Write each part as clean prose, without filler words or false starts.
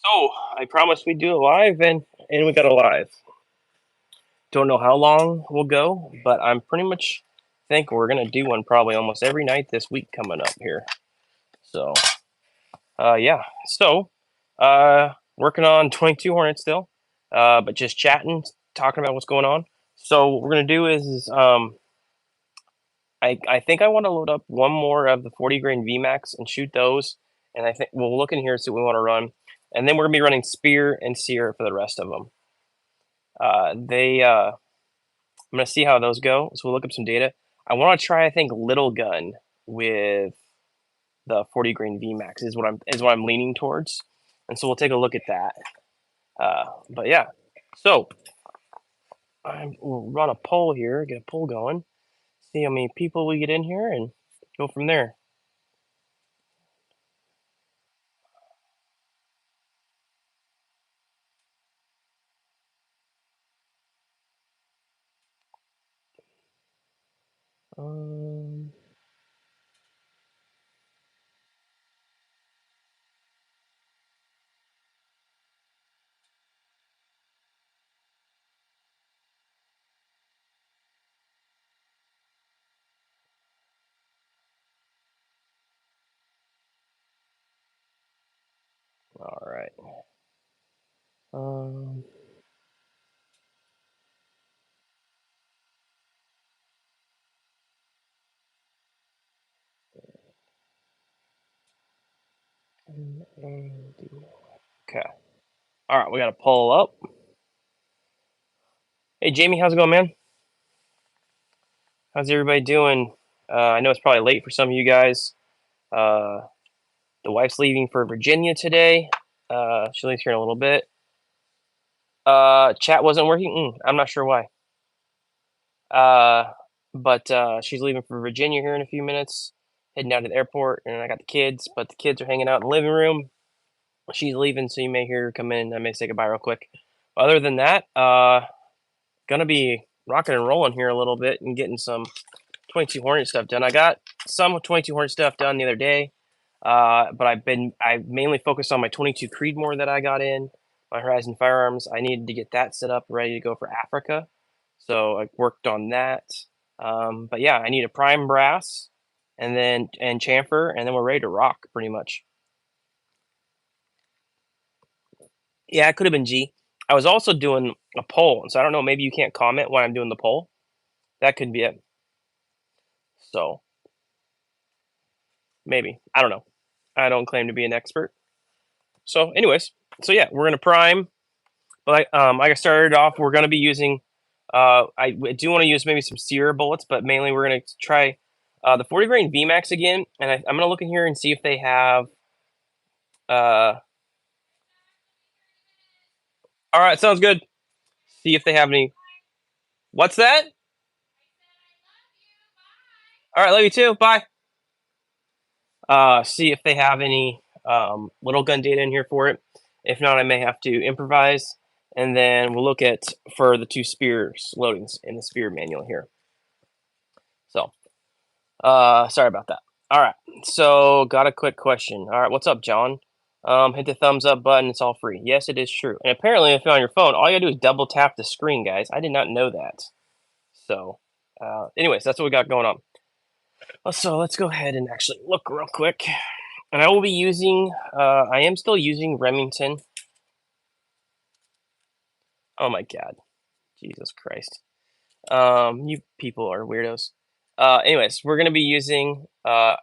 So I promised we'd do it live, and we got it live. Don't know how long we'll go, but I'm pretty much think we're gonna do one probably almost every night this week coming up here. So yeah. So working on 22 Hornets still, but just chatting, talking about what's going on. So what we're gonna do is I think I want to load up one more of the 40 grain VMAX and shoot those, and I think we'll look in here and see what we want to run, and then we're gonna be running Spear and Seer for the rest of them. I'm gonna see how those go. So we'll look up some data. I want to try, I think, little gun with the 40 grain VMAX is what I'm leaning towards, and so we'll take a look at that. But yeah, so we'll run a poll here, get a poll going, see how many people we get in here, and go from there. Um, all right. Um, okay. All right, we got a poll up. Hey, Jamie, how's it going, man? How's everybody doing? I know it's probably late for some of you guys. Uh, the wife's leaving for Virginia today. She leaves here in a little bit. Chat wasn't working. I'm not sure why. But she's leaving for Virginia here in a few minutes, heading down to the airport, and I got the kids, but the kids are hanging out in the living room. She's leaving, so you may hear her come in. I may say goodbye real quick. Other than that, gonna be rocking and rolling here a little bit and getting some 22 Hornet stuff done. I got some 22 Hornet stuff done the other day, but I mainly focused on my 22 Creedmoor that I got in my Horizon Firearms. I needed to get that set up ready to go for Africa, so I worked on that. But yeah, I need a prime brass and chamfer, and then we're ready to rock pretty much. Yeah, it could have been G. I was also doing a poll, so I don't know. Maybe you can't comment when I'm doing the poll. That could be it. So maybe I don't know. I don't claim to be an expert. So, anyways, so yeah, we're gonna prime. But like I started off, we're gonna be using. I do want to use maybe some Sear bullets, but mainly we're gonna try the 40 grain VMAX again, and I'm gonna look in here and see if they have. Uh, all right, sounds good. See if they have any. What's that? All right, love you too. Bye. See if they have any little gun data in here for it. If not, I may have to improvise, and then we'll look at for the two spears loadings in the spear manual here. So, sorry about that. All right, so got a quick question. All right, what's up, John? Hit the thumbs up button. It's all free. Yes, it is true. And apparently, if you're on your phone, all you gotta do is double tap the screen, guys. I did not know that. So, anyways, that's what we got going on. So let's go ahead and actually look real quick. And I will be using, I am still using Remington. Oh my God. Jesus Christ. You people are weirdos. Anyways, we're going to be using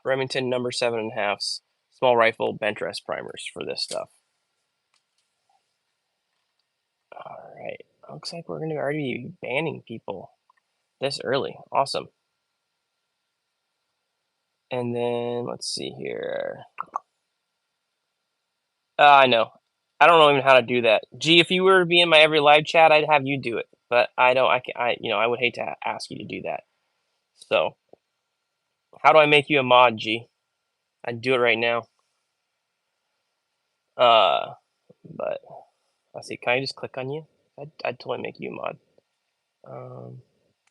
Remington number 7.5s small rifle bench rest primers for this stuff. All right. Looks like we're going to already be banning people this early. Awesome. And then let's see here. I know. I don't know even how to do that. Gee, if you were to be in my every live chat, I'd have you do it. But I don't. I would hate to ask you to do that. So, how do I make you a mod, G? I'd do it right now. But let's see. Can I just click on you? I'd totally make you a mod.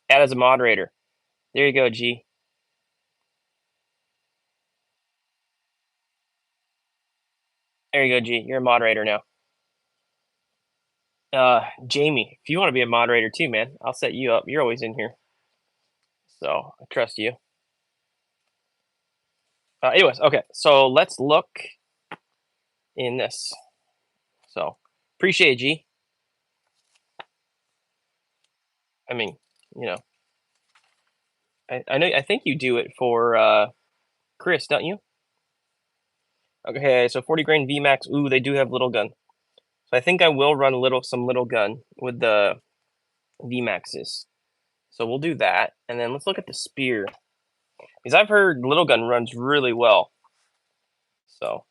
Add as a moderator. There you go, G. There you go, G. You're a moderator now. Jamie, if you want to be a moderator too, man, I'll set you up. You're always in here, so I trust you. Anyways, okay, so let's look in this. So appreciate it, G. I mean, you know, I know. I think you do it for Chris, don't you? Okay, so 40 grain VMAX. Ooh, they do have little gun. So I think I will run some little gun with the VMAXs. So we'll do that, and then let's look at the spear, because I've heard little gun runs really well. So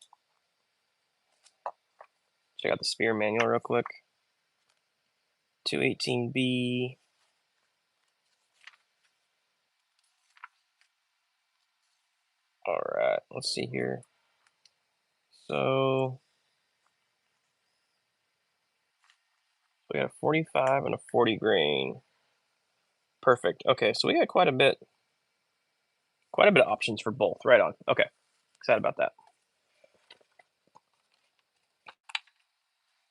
check out the spear manual real quick. 218B. All right, let's see here. So we got a 45 and a 40 grain. Perfect. Okay, so we got quite a bit of options for both. Right on. Okay, excited about that.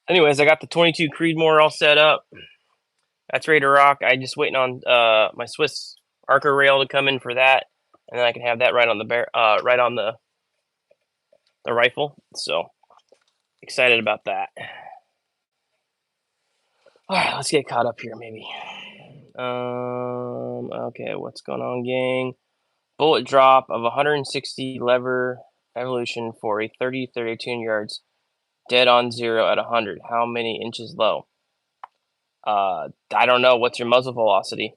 Anyways, I got the 22 Creedmoor all set up. That's ready to rock. I just waiting on my Swiss Archer rail to come in for that, and then I can have that right on the rifle. So excited about that. All right, let's get caught up here, maybe. Okay, what's going on, gang? Bullet drop of 160 lever evolution for a 32 yards, dead on 0 at 100. How many inches low? I don't know. What's your muzzle velocity?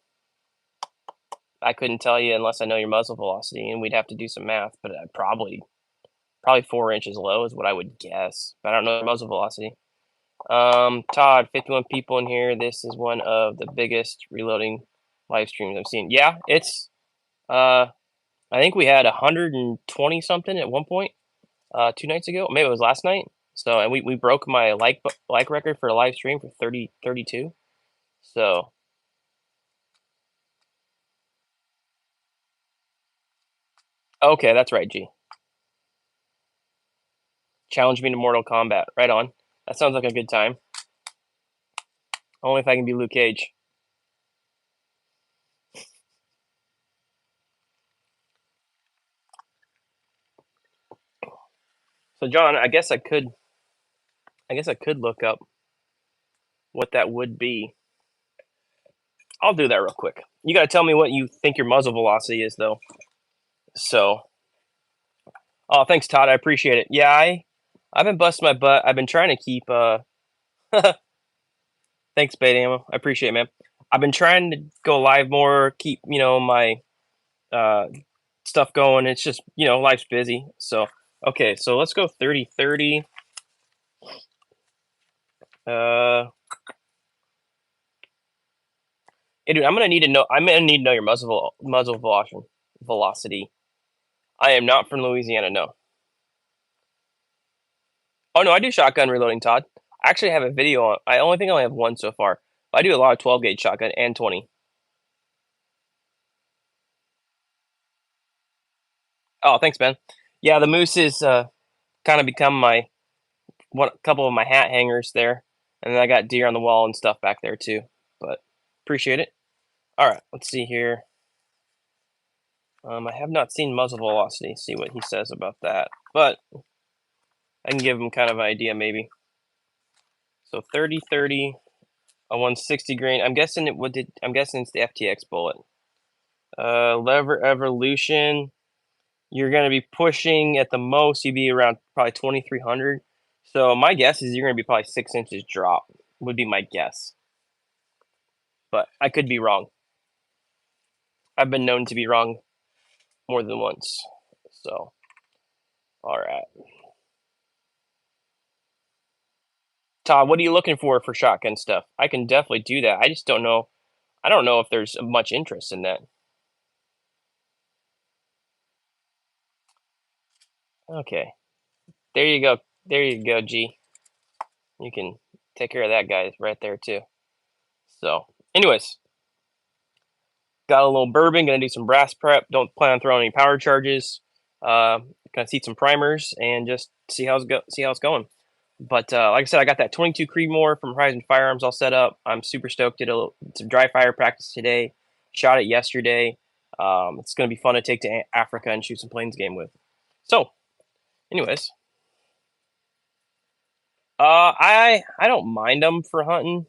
I couldn't tell you unless I know your muzzle velocity, and we'd have to do some math. But probably 4 inches low is what I would guess. But I don't know your muzzle velocity. Todd, 51 people in here. This is one of the biggest reloading live streams I've seen. Yeah, it's I think we had 120 something at one point 2 nights ago. Maybe it was last night. So, and we broke my like record for a live stream for 32. So okay, that's right, G. Challenge me to Mortal Kombat. Right on. That sounds like a good time. Only if I can be Luke Cage. So John, I guess I could look up what that would be. I'll do that real quick. You got to tell me what you think your muzzle velocity is, though. So, oh, thanks, Todd. I appreciate it. Yeah, I've been busting my butt. I've been trying to keep. Thanks, Bait Ammo. I appreciate it, man. I've been trying to go live more, keep my stuff going. It's just life's busy. So okay, so let's go 30-30. Hey, dude, I'm gonna need to know your muzzle velocity. I am not from Louisiana, no. Oh no, I do shotgun reloading, Todd. I actually have a video on. I only think I only have one so far. But I do a lot of 12 gauge shotgun and 20. Oh, thanks, Ben. Yeah, the moose is kind of become my couple of my hat hangers there, and then I got deer on the wall and stuff back there too. But appreciate it. All right, let's see here. I have not seen muzzle velocity. See what he says about that, but I can give him kind of an idea maybe. So 30-30, a 160 grain. I'm guessing I'm guessing it's the FTX bullet. Lever evolution. You're going to be pushing at the most. You'd be around probably 2,300. So my guess is you're going to be probably 6 inches drop. Would be my guess, but I could be wrong. I've been known to be wrong more than once. So, all right. Todd, what are you looking for shotgun stuff? I can definitely do that. I just don't know. I don't know if there's much interest in that. Okay. There you go. There you go, G. You can take care of that guy right there too. So, anyways, got a little bourbon. Gonna do some brass prep. Don't plan on throwing any power charges. Gonna see some primers and just see how it's going. But like I said, I got that 22 Creedmoor from Horizon Firearms all set up. I'm super stoked. Did some dry fire practice today. Shot it yesterday. It's going to be fun to take to Africa and shoot some plains game with. So, anyways, I don't mind them for hunting.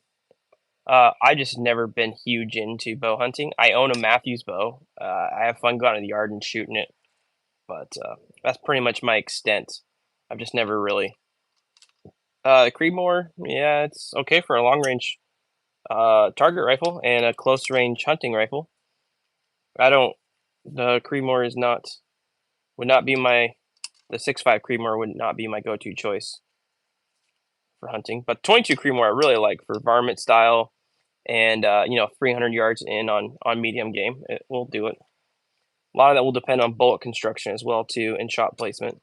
I just never been huge into bow hunting. I own a Matthews bow. I have fun going to the yard and shooting it, but that's pretty much my extent. I've just never really. Creedmoor, yeah, it's okay for a long range target rifle and a close range hunting rifle. I don't. The Creedmoor would not be the 6.5 Creedmoor would not be my go-to choice for hunting. But 22 Creedmoor I really like for varmint style and 300 yards in on medium game. It will do it. A lot of that will depend on bullet construction as well too and shot placement.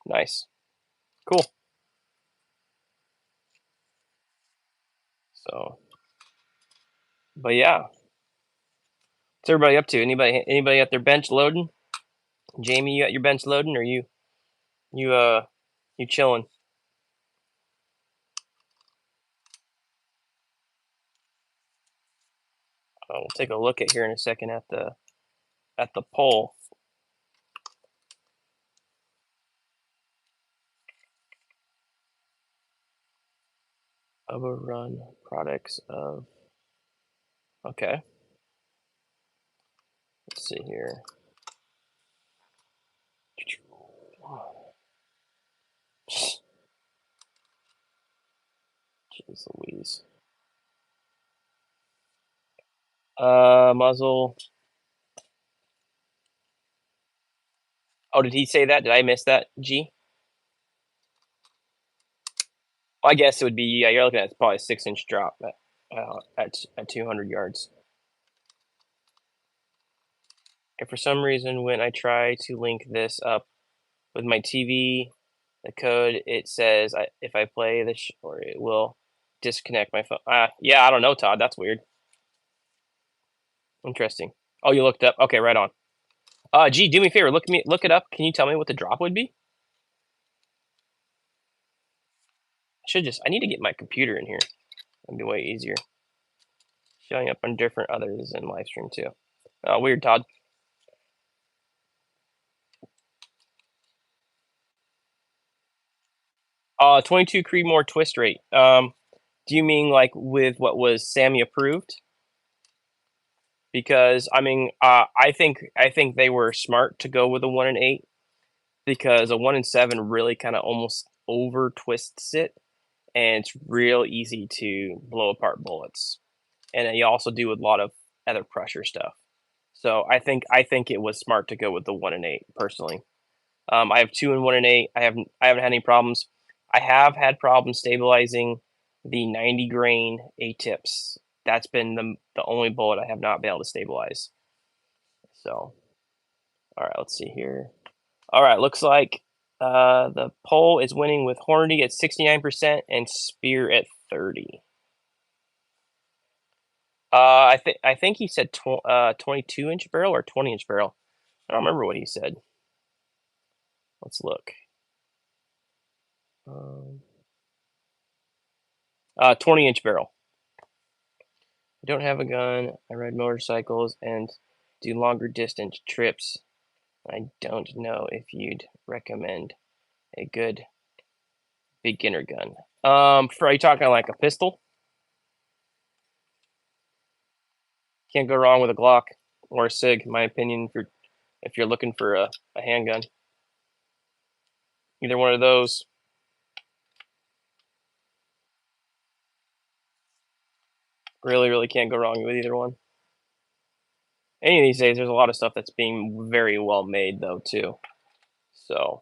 Nice, cool. So, but yeah, what's everybody up to? Anybody at their bench loading? Jamie, you at your bench loading, or you you chilling? We'll take a look at here in a second at the poll. Overrun products of. Okay. Let's see here. Jeez Louise. Muzzle. Oh, did he say that? Did I miss that? G. Well, I guess it would be. Yeah, you're looking at probably a 6-inch drop at 200 yards. If for some reason when I try to link this up with my TV, the code it says if I play this or it will disconnect my phone. Yeah, I don't know, Todd. That's weird. Interesting. Oh, you looked up. Okay, right on. G, do me a favor. Look it up. Can you tell me what the drop would be? I need to get my computer in here. That'd be way easier. Showing up on different others in live stream too. Oh, weird, Todd. 22 Creedmoor twist rate. Do you mean like with what was Sammy approved? Because I mean, I think they were smart to go with a 1 and 8 because a 1 and 7 really kind of almost over twists it, and it's real easy to blow apart bullets. And you also do a lot of other pressure stuff. So I think it was smart to go with the 1 and 8 personally. I have 2 and 1 and 8. I haven't had any problems. I have had problems stabilizing the 90 grain A tips. That's been the only bullet I have not been able to stabilize. So, all right, let's see here. All right, looks like the poll is winning with Hornady at 69% and Spear at 30. I think he said 22-inch barrel or 20-inch barrel. I don't remember what he said. Let's look. 20-inch barrel. I don't have a gun. I ride motorcycles and do longer distance trips. I don't know if you'd recommend a good beginner gun. Are you talking like a pistol? Can't go wrong with a Glock or a Sig, in my opinion. If you're looking for a handgun, either one of those. Really, really can't go wrong with either one. Any of these days, there's a lot of stuff that's being very well made, though, too. So,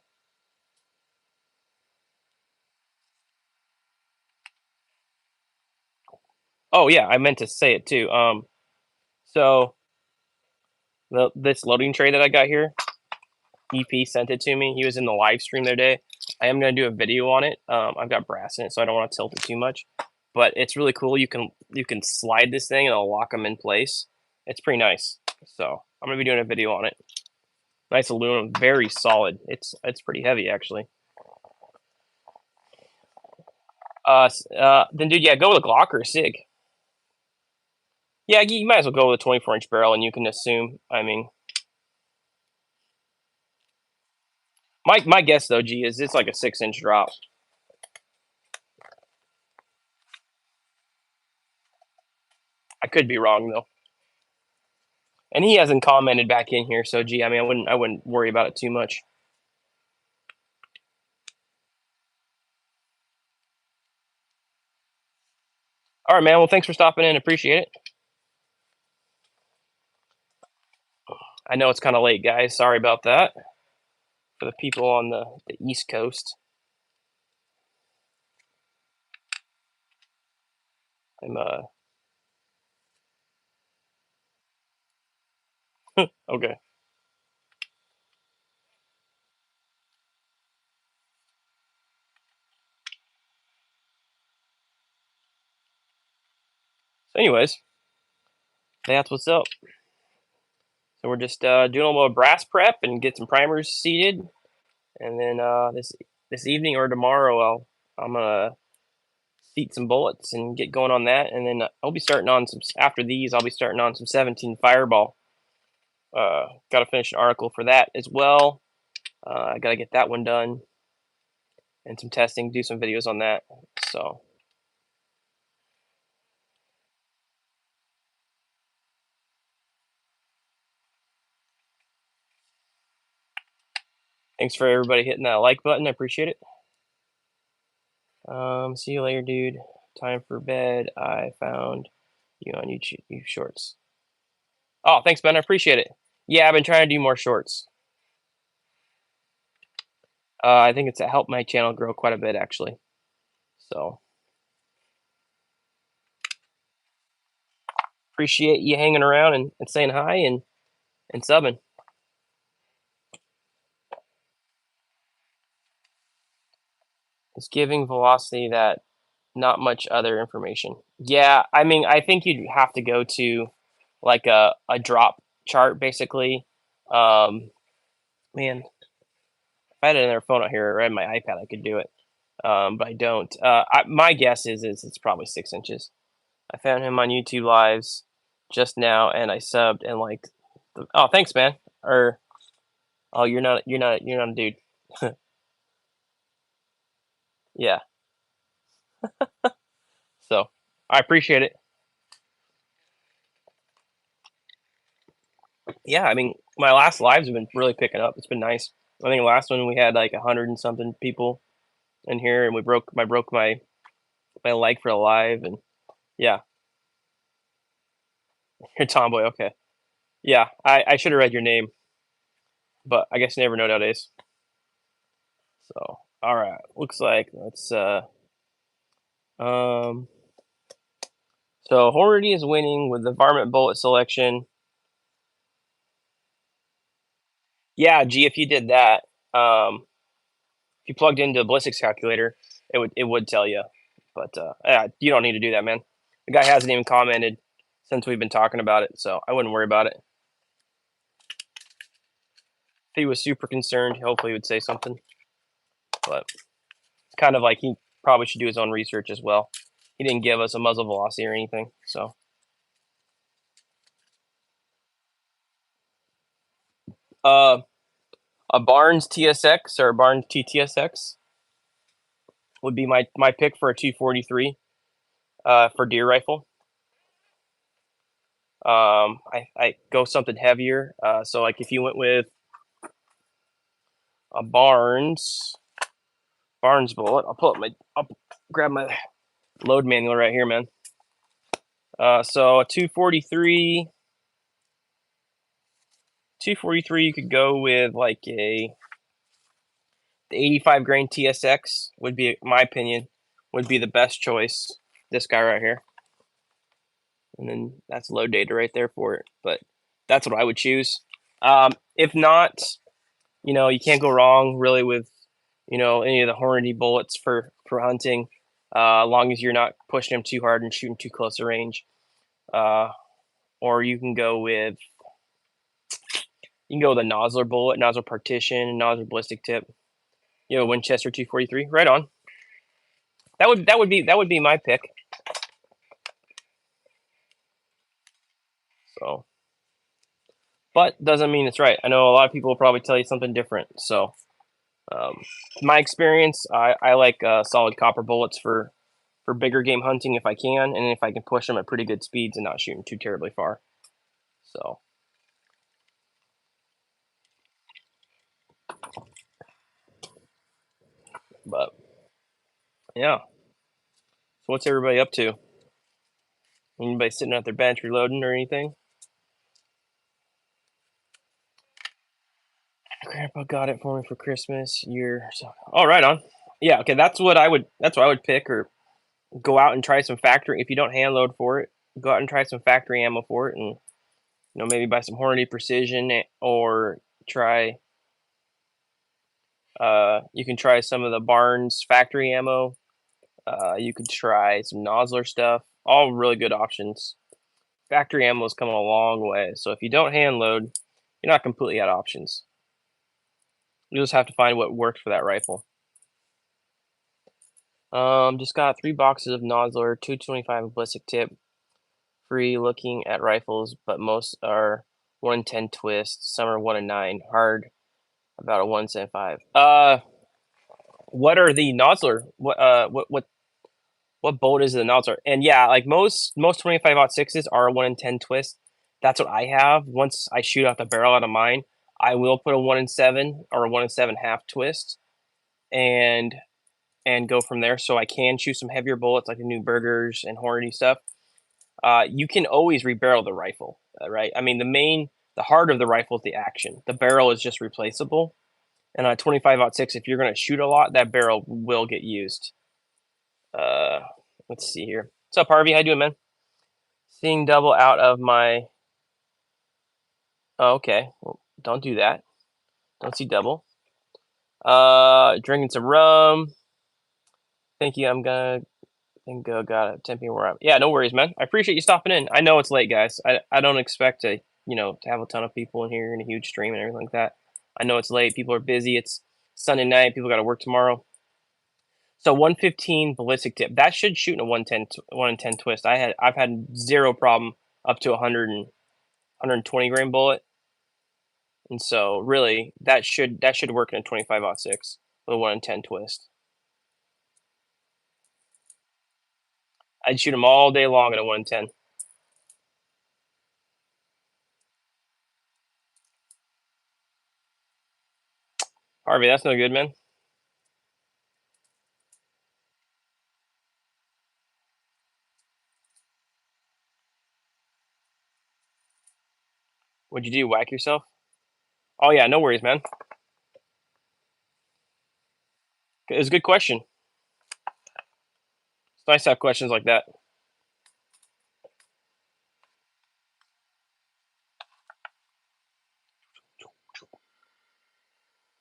oh yeah, I meant to say it too. So this loading tray that I got here, EP sent it to me. He was in the live stream the other day. I am gonna do a video on it. I've got brass in it, so I don't want to tilt it too much. But it's really cool. You can slide this thing and it'll lock them in place. It's pretty nice. So I'm gonna be doing a video on it. Nice aluminum, very solid. It's pretty heavy actually. Then dude, yeah, go with a Glock or a Sig. Yeah, you might as well go with a 24-inch barrel, and you can assume. I mean, my guess though, G, is it's like a 6-inch drop. I could be wrong though. And he hasn't commented back in here, so G, I mean, I wouldn't worry about it too much. All right, man. Well, thanks for stopping in. Appreciate it. I know it's kind of late, guys. Sorry about that for the people on the East Coast. I'm okay. So, anyways, that's what's up. So we're just doing a little brass prep and get some primers seated, and then this evening or tomorrow, I'm gonna seat some bullets and get going on that, and then I'll be starting on some after these. I'll be starting on some 17 Fireball. Got to finish an article for that as well. I got to get that one done and some testing, do some videos on that. So thanks for everybody hitting that like button. I appreciate it. See you later, dude. Time for bed. I found you on YouTube Shorts. Oh, thanks, Ben. I appreciate it. Yeah, I've been trying to do more shorts. I think it's helped my channel grow quite a bit, actually. So appreciate you hanging around and saying hi and subbing. It's giving velocity that not much other information. Yeah, I mean, I think you'd have to go to like a drop chart, basically. Man, if I had another phone out here or I had my iPad, I could do it. But I don't. My guess is it's probably 6 inches. I found him on YouTube Lives just now, and I subbed and liked. Oh, thanks, man. Or oh, you're not a dude. Yeah. So I appreciate it. Yeah, I mean, my last lives have been really picking up. It's been nice. I think the last one we had like 100 and something people in here, and we broke my leg for a live, and yeah, you're Tomboy. Okay, yeah, I should have read your name, but I guess you never know nowadays. So all right, looks like let's um. So Hornady is winning with the varmint bullet selection. Yeah, G, if you did that, if you plugged into a ballistics calculator, it would tell you. But yeah, you don't need to do that, man. The guy hasn't even commented since we've been talking about it, so I wouldn't worry about it. If he was super concerned, hopefully he would say something. But it's kind of like he probably should do his own research as well. He didn't give us a muzzle velocity or anything, so. Uh, a Barnes TSX or a Barnes TTSX would be my pick for a 243 for deer rifle. I go something heavier. So like if you went with a Barnes bullet, I'll grab my load manual right here, man. So a 243, you could go with like the 85 grain TSX would be, my opinion, would be the best choice. This guy right here, and then that's load data right there for it. But that's what I would choose. If not, you can't go wrong really with any of the Hornady bullets for hunting, as long as you're not pushing them too hard and shooting too close to range. Or you can go with You can go with a nozzler bullet, nozzle partition, nozzle ballistic tip. You know, Winchester 243. Right on. That would be my pick. So, but doesn't mean it's right. I know a lot of people will probably tell you something different. So, um, my experience, I like solid copper bullets for bigger game hunting if I can, and if I can push them at pretty good speeds and not shoot them too terribly far. So, but yeah. So what's everybody up to? Anybody sitting at their bench reloading or anything? Grandpa got it for me for Christmas year. So, oh, right on. Yeah, okay. That's what I would. That's what I would pick, or go out and try some factory. If you don't hand load for it, go out and try some factory ammo for it, and maybe buy some Hornady Precision, or try. You can try some of the Barnes factory ammo. You could try some Nosler stuff. All really good options. Factory ammo has come a long way. So if you don't hand load, you're not completely out of options. You just have to find what works for that rifle. Just got 3 boxes of Nosler, 225 ballistic tip. Free looking at rifles, but most are 1 in 10 twist. Some are 1 in 9. Hard, about a 175. What are the Nosler? What bolt is the Nosler? And yeah, like most 25-06s are a 1 in 10 twist. That's what I have. Once I shoot out the barrel out of mine, I will put a 1 in 7 or a 1 in 7 half twist, and go from there. So I can shoot some heavier bullets like the new Burgers and Hornady stuff. You can always rebarrel the rifle, right? I mean, the heart of the rifle is the action. The barrel is just replaceable. And on a 25-06, if you're going to shoot a lot, that barrel will get used. Uh, let's see here. What's up, Harvey? How you doing, man? Seeing double out of my. Oh, okay. Well, don't do that. Don't see double. Drinking some rum. Thank you. I'm gonna think got it. 10 p.m. where I'm. Yeah, no worries, man. I appreciate you stopping in. I know it's late, guys. I don't expect to to have a ton of people in here and a huge stream and everything like that. I know it's late. People are busy. It's Sunday night. People got to work tomorrow. So 115 ballistic tip. That should shoot in a 1 in 10 twist. I've had zero problem up to 120 grain bullet. And so really that should work in a 25-06 with a 1 in 10 twist. I'd shoot them all day long at a 1 in 10. Harvey, that's no good, man. What'd you do? Whack yourself? Oh yeah, no worries, man. It was a good question. It's nice to have questions like that.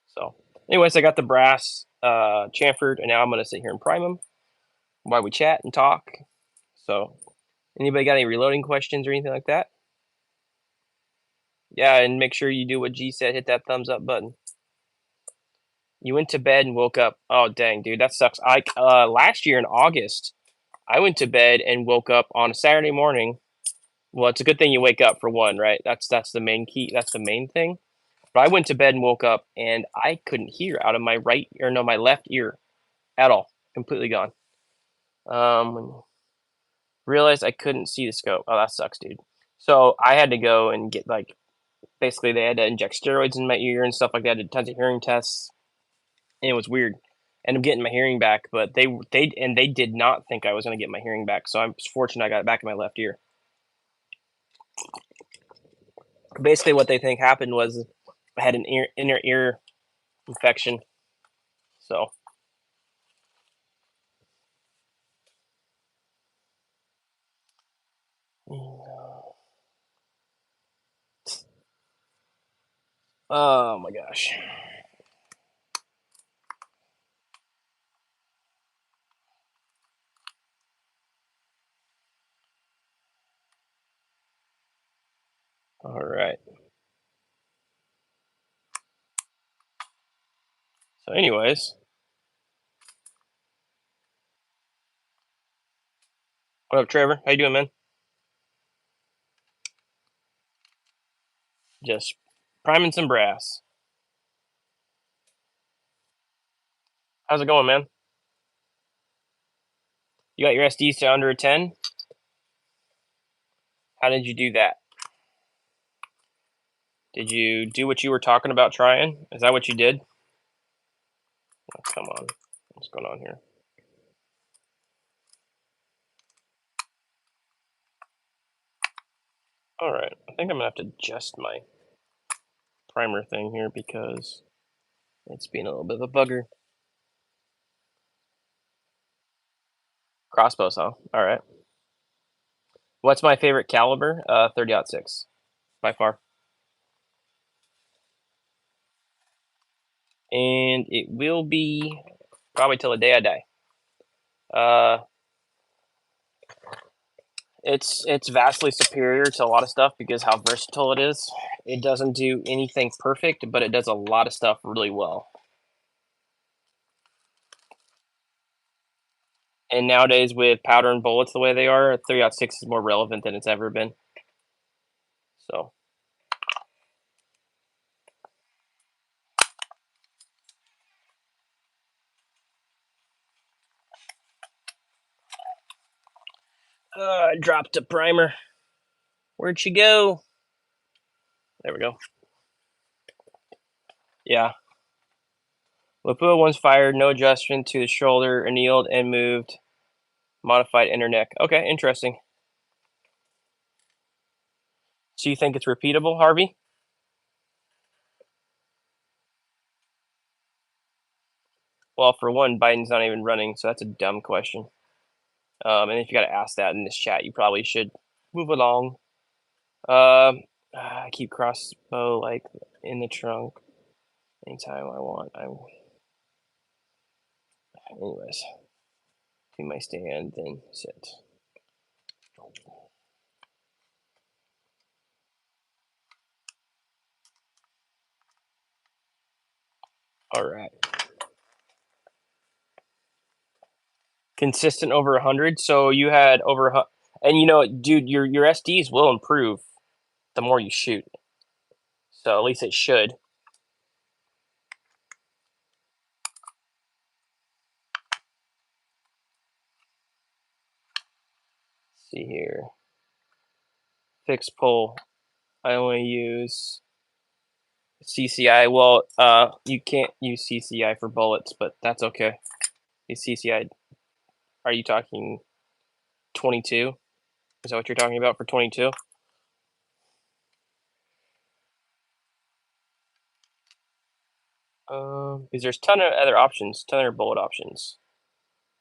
So, anyways, I got the brass chamfered, and now I'm gonna sit here and prime them while we chat and talk. So, anybody got any reloading questions or anything like that? Yeah, and make sure you do what G said. Hit that thumbs up button. You went to bed and woke up. Oh dang, dude, that sucks. I last year in August, I went to bed and woke up on a Saturday morning. Well, it's a good thing you wake up for one, right? That's the main key. That's the main thing. But I went to bed and woke up, and I couldn't hear out of my my left ear at all. Completely gone. Realized I couldn't see the scope. Oh, that sucks, dude. So I had to go and get basically they had to inject steroids in my ear and stuff like that. Did tons of hearing tests, and it was weird. Ended up getting my hearing back, but they did not think I was going to get my hearing back. So I'm fortunate I got it back in my left ear. Basically, what they think happened was I had an inner ear infection. So oh my gosh. All right. So anyways, what up, Trevor? How you doing, man? Just priming some brass. How's it going, man? You got your SDs to under a 10? How did you do that? Did you do what you were talking about trying? Is that what you did? Oh, come on. What's going on here? Alright, I think I'm gonna have to adjust my primer thing here because it's being a little bit of a bugger. Crossbows, huh? Alright. What's my favorite caliber? 30-06, by far. And it will be probably till the day I die. It's vastly superior to a lot of stuff because how versatile it is. It doesn't do anything perfect, but it does a lot of stuff really well. And nowadays, with powder and bullets the way they are, 3.6 is more relevant than it's ever been. So, I dropped a primer. Where'd she go? There we go. Yeah. Lapua once fired, no adjustment to the shoulder, annealed and moved. Modified inner neck. Okay, interesting. So you think it's repeatable, Harvey? Well, for one, Biden's not even running, so that's a dumb question. And if you got to ask that in this chat, you probably should move along. I keep crossbow like in the trunk anytime I want. Anyways, do my stand, then sit. All right. Consistent over 100. So you had over, and you know, dude, your SDs will improve the more you shoot. So at least it should. Let's see here. Fixed pull. I only use CCI. Well, you can't use CCI for bullets, but that's okay. Use CCI. Are you talking 22? Is that what you're talking about for 22? Because there's a ton of other options, ton of bullet options.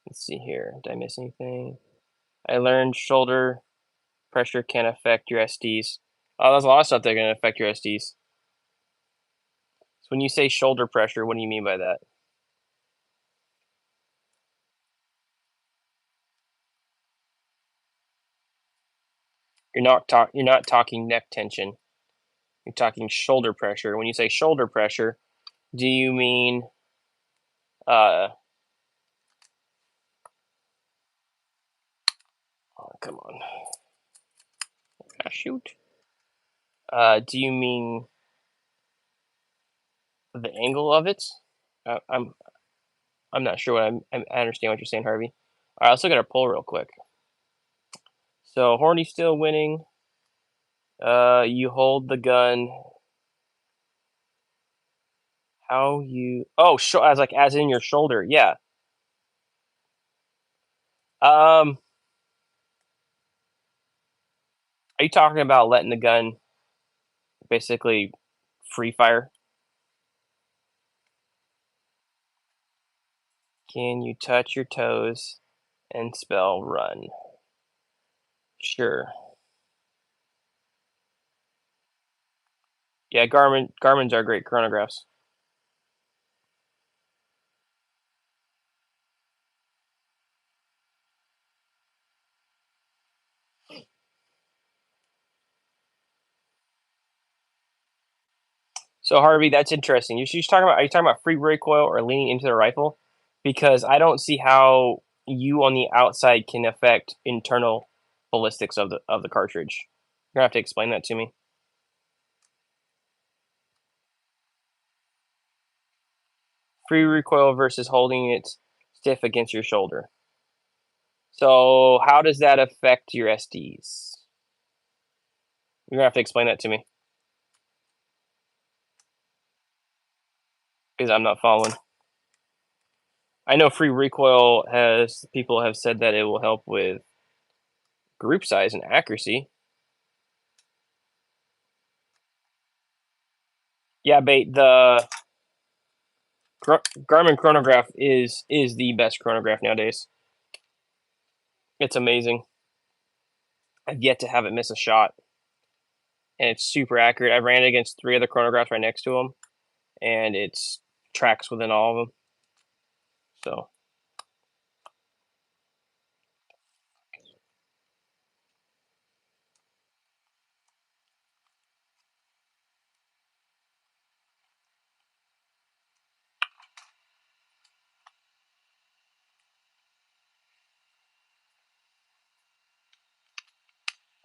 Let's see here. Did I miss anything? I learned shoulder pressure can affect your SDs. Oh, there's a lot of stuff that can affect your SDs. So when you say shoulder pressure, what do you mean by that? You're not talking neck tension. You're talking shoulder pressure. When you say shoulder pressure, do you mean oh, come on. Ah, shoot. Do you mean the angle of it? I'm not sure what I understand what you're saying, Harvey. All right, let's look at our poll real quick. So Horny's still winning. You hold the gun. How you? Oh, as like as in your shoulder. Yeah. Are you talking about letting the gun basically free fire? Can you touch your toes and spell run? Sure. Yeah, Garmin's are great chronographs. So Harvey, that's interesting. You're talking about, are you talking about free recoil or leaning into the rifle? Because I don't see how you on the outside can affect internal ballistics of the cartridge. You're gonna have to explain that to me. Free recoil versus holding it stiff against your shoulder. So how does that affect your SDs? You're gonna have to explain that to me because I'm not following. I know free recoil has people have said that it will help with group size and accuracy. Yeah, bait. The Garmin chronograph is the best chronograph nowadays. It's amazing. I've yet to have it miss a shot, and it's super accurate. I ran it against 3 other chronographs right next to them, and it's tracks within all of them. So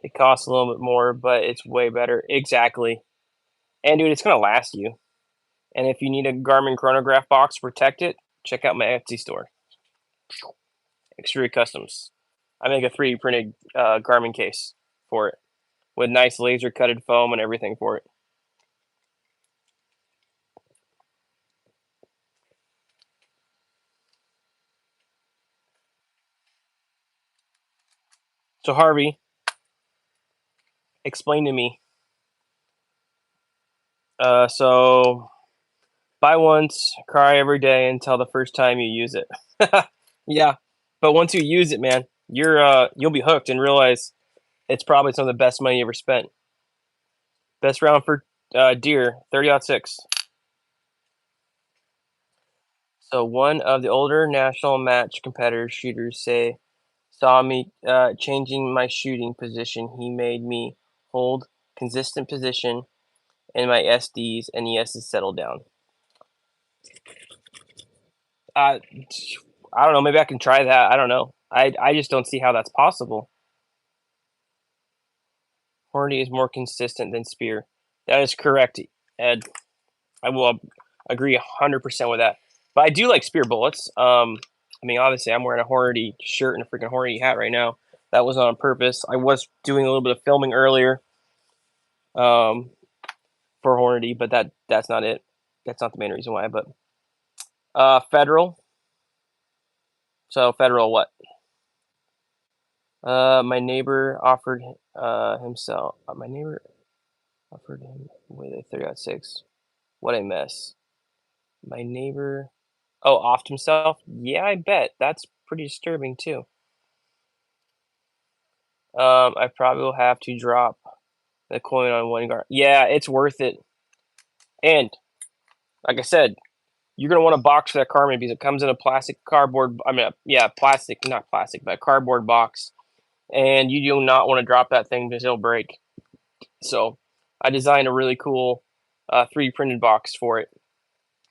it costs a little bit more, but it's way better. Exactly. And dude, it's gonna last you. And if you need a Garmin chronograph box to protect it, check out my Etsy store, Extruded Customs. I make a 3D printed Garmin case for it with nice laser cutted foam and everything for it. So Harvey, explain to me. So buy once, cry every day until the first time you use it. Yeah, but once you use it, man, you'll be hooked and realize it's probably some of the best money you ever spent. Best round for deer, 30-06. So one of the older national match competitor shooters saw me changing my shooting position. He made me hold consistent position in my SDs and ESs settled down. Uh, I don't know. Maybe I can try that. I don't know. I just don't see how that's possible. Hornady is more consistent than Spear. That is correct, Ed. I will agree 100% with that. But I do like Spear bullets. I mean, obviously, I'm wearing a Hornady shirt and a freaking Hornady hat right now. That was on purpose. I was doing a little bit of filming earlier um, for Hornady, but that's not it. That's not the main reason why. But Federal. So Federal, what? My neighbor offered himself. My neighbor offered him with a 30-06. What a mess. My neighbor. Oh, offed himself? Yeah, I bet. That's pretty disturbing too. I probably will have to drop the coin on one guard. Yeah, it's worth it. And like I said, you're gonna want to box for that carbon because it comes in a plastic cardboard. I mean, yeah, plastic, not plastic, but a cardboard box. And you do not want to drop that thing because it'll break. So I designed a really cool 3D printed box for it.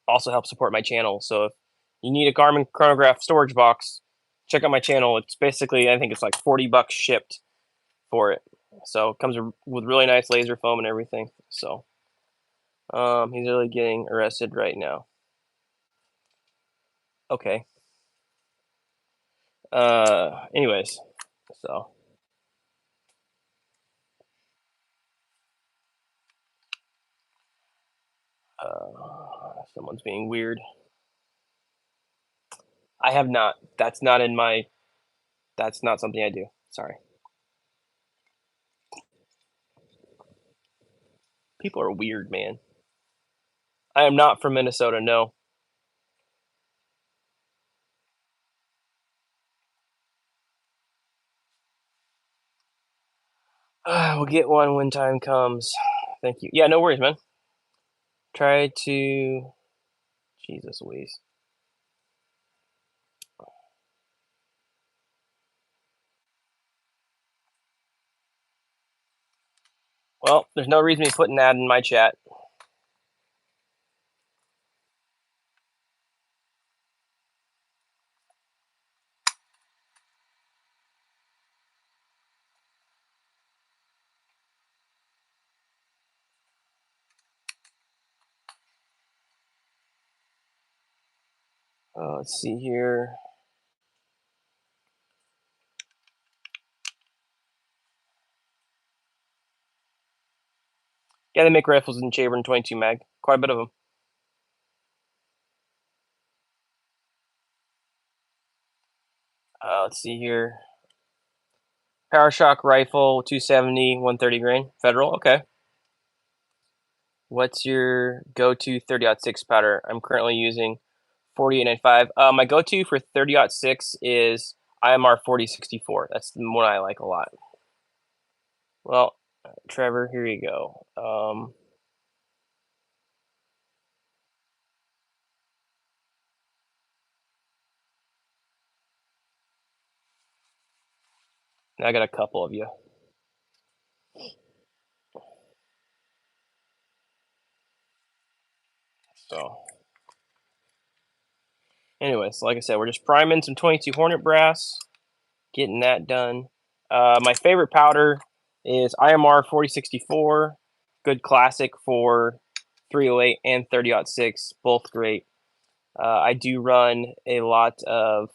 Also helps support my channel. So if you need a Garmin chronograph storage box, check out my channel. It's basically, I think it's like $40 shipped for it. So it comes with really nice laser foam and everything. So he's really getting arrested right now. Okay. Anyways, so someone's being weird. I have not. That's not in my. That's not something I do. Sorry. People are weird, man. I am not from Minnesota. No. We'll get one when time comes. Thank you. Yeah, no worries, man. Try to. Jesus Louise. Well, there's no reason me putting that in my chat. Let's see here. Yeah, they make rifles in chamber and 22 mag. Quite a bit of them. Let's see here. Power Shock rifle, 270, 130 grain. Federal, okay. What's your go-to 30-06 powder? I'm currently using 4895. My go-to for 30-06 is IMR 4064. That's the one I like a lot. Well, Trevor, here you go. I got a couple of you. So, anyways, like I said, we're just priming some 22 Hornet brass, getting that done. My favorite powder is IMR 4064. Good classic for 308 and 30-06, both great. I do run a lot of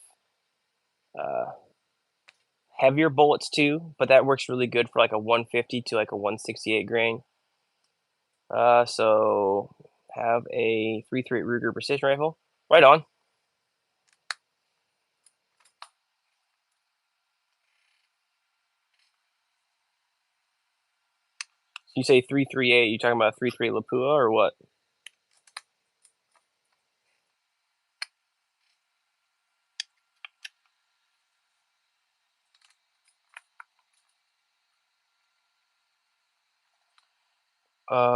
heavier bullets too, but that works really good for like a 150 to like a 168 grain. So have a 338 Ruger precision rifle. Right on. You say 338, you talking about 338 Lapua or what?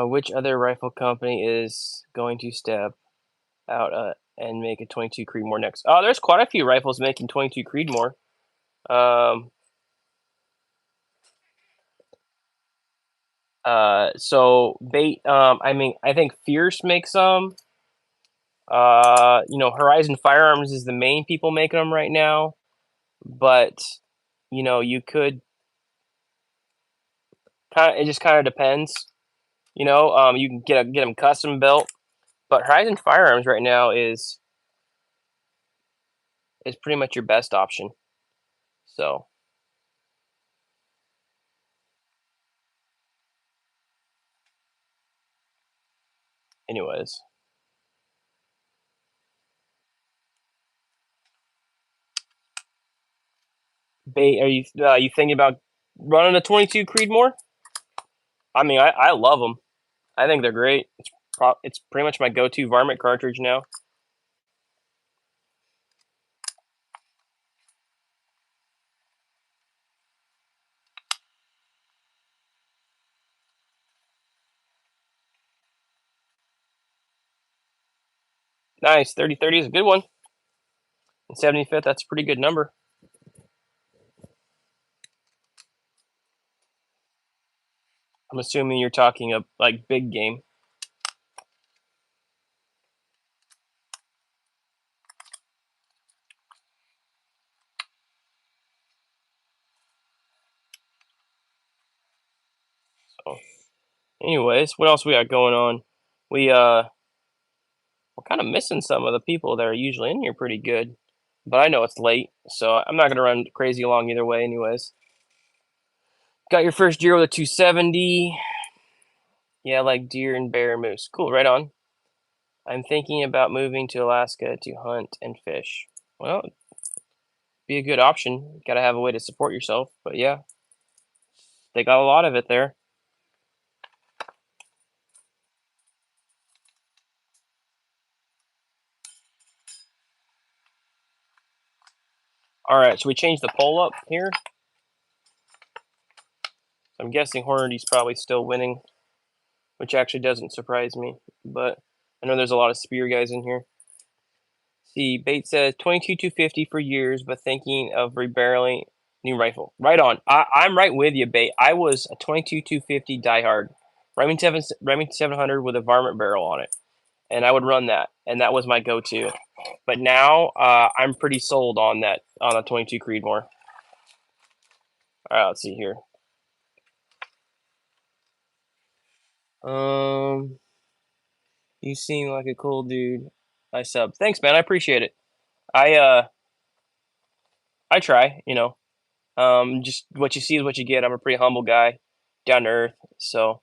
Which other rifle company is going to step out and make a 22 Creedmoor next? Oh, there's quite a few rifles making 22 Creedmoor. Um, so bait. I mean, I think Fierce makes some. Horizon Firearms is the main people making them right now, but you could kind of. It just kind of depends. You can get them custom built, but Horizon Firearms right now is pretty much your best option. So, anyways, bait. Are you thinking about running a 22 Creedmoor? I mean, I love them. I think they're great. It's pretty much my go-to varmint cartridge now. Nice, 30-30 is a good one. And 75th, that's a pretty good number. I'm assuming you're talking of like big game. So, anyways, what else we got going on? We're kind of missing some of the people that are usually in here pretty good, but I know it's late, so I'm not gonna run crazy long either way. Anyways, got your first deer with a 270. Yeah, like deer and bear and moose. Cool, right on. I'm thinking about moving to Alaska to hunt and fish. Well, be a good option. Got to have a way to support yourself, but yeah, they got a lot of it there. All right, should we change the poll up here? I'm guessing Hornady's probably still winning, which actually doesn't surprise me, but I know there's a lot of spear guys in here. See, Bates says 22 250 for years, but thinking of rebarreling new rifle. Right on. I'm right with you, Bate. I was a 22 250 diehard. Remington 700 with a varmint barrel on it, and I would run that, and that was my go-to. But now I'm pretty sold on that on a 22 Creedmoor. All right, let's see here. Um, you seem like a cool dude. I sub. Thanks, man. I appreciate it. I I try, you know. Just what you see is what you get. I'm a pretty humble guy, down to earth. So,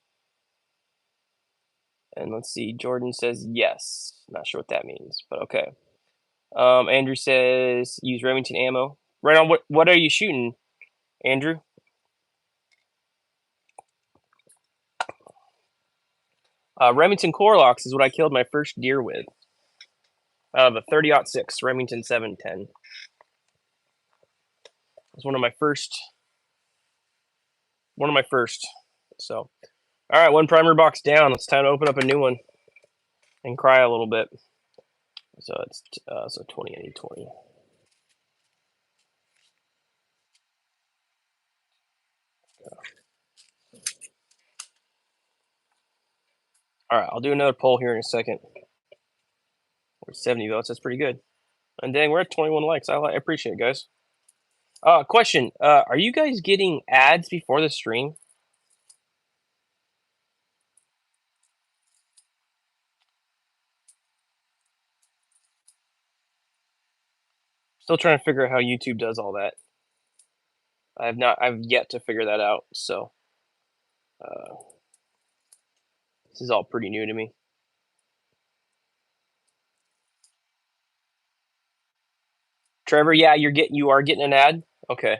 and let's see. Jordan says yes. Not sure what that means, but okay. Andrew says use Remington ammo. Right on. What are you shooting, Andrew? Remington Corlocks is what I killed my first deer with. Out of a 30-06 Remington 710. It was one of my first. One of my first. So, all right, one primer box down. It's time to open up a new one and cry a little bit. So it's so 20, 20. All right, I'll do another poll here in a second. We're 70 votes. That's pretty good. And dang, we're at 21 likes. I appreciate it, guys. Question. Are you guys getting ads before the stream? Still trying to figure out how YouTube does all that. I've yet to figure that out. So this is all pretty new to me. Trevor, yeah, you are getting an ad. Okay.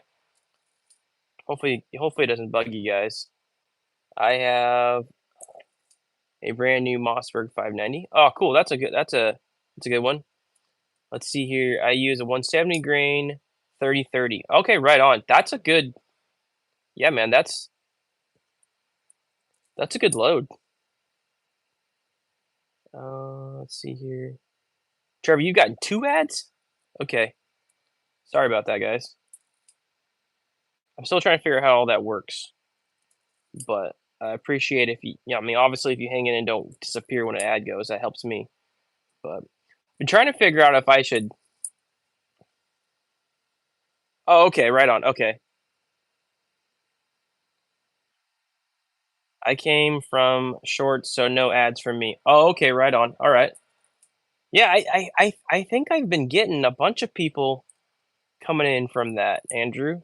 Hopefully it doesn't bug you guys. I have a brand new Mossberg 590. Oh, cool. That's a good one. Let's see here. I use a 170 grain 30-30. Okay, right on. That's a good. Yeah, man. That's a good load. Let's see here. Trevor, you got 2 ads? Okay. Sorry about that, guys. I'm still trying to figure out how all that works. But I appreciate if you, I mean, obviously, if you hang in and don't disappear when an ad goes, that helps me. But I've been trying to figure out if I should. Oh, okay, right on. Okay. I came from shorts, so no ads from me. Oh, okay, right on. All right. Yeah, I think I've been getting a bunch of people coming in from that, Andrew.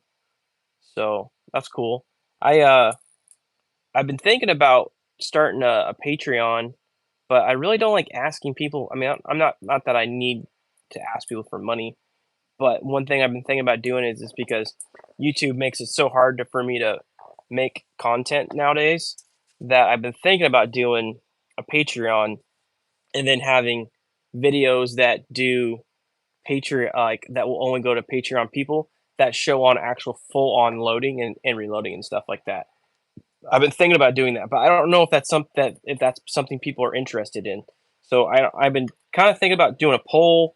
So that's cool. I I've been thinking about starting a Patreon, but I really don't like asking people. I mean, I'm not that I need to ask people for money, but one thing I've been thinking about doing is because YouTube makes it so hard for me to make content nowadays that I've been thinking about doing a Patreon and then having videos that do Patreon like that will only go to Patreon people that show on actual full on loading and reloading and stuff like that. I've been thinking about doing that, but I don't know if that's something people are interested in. So I've been kind of thinking about doing a poll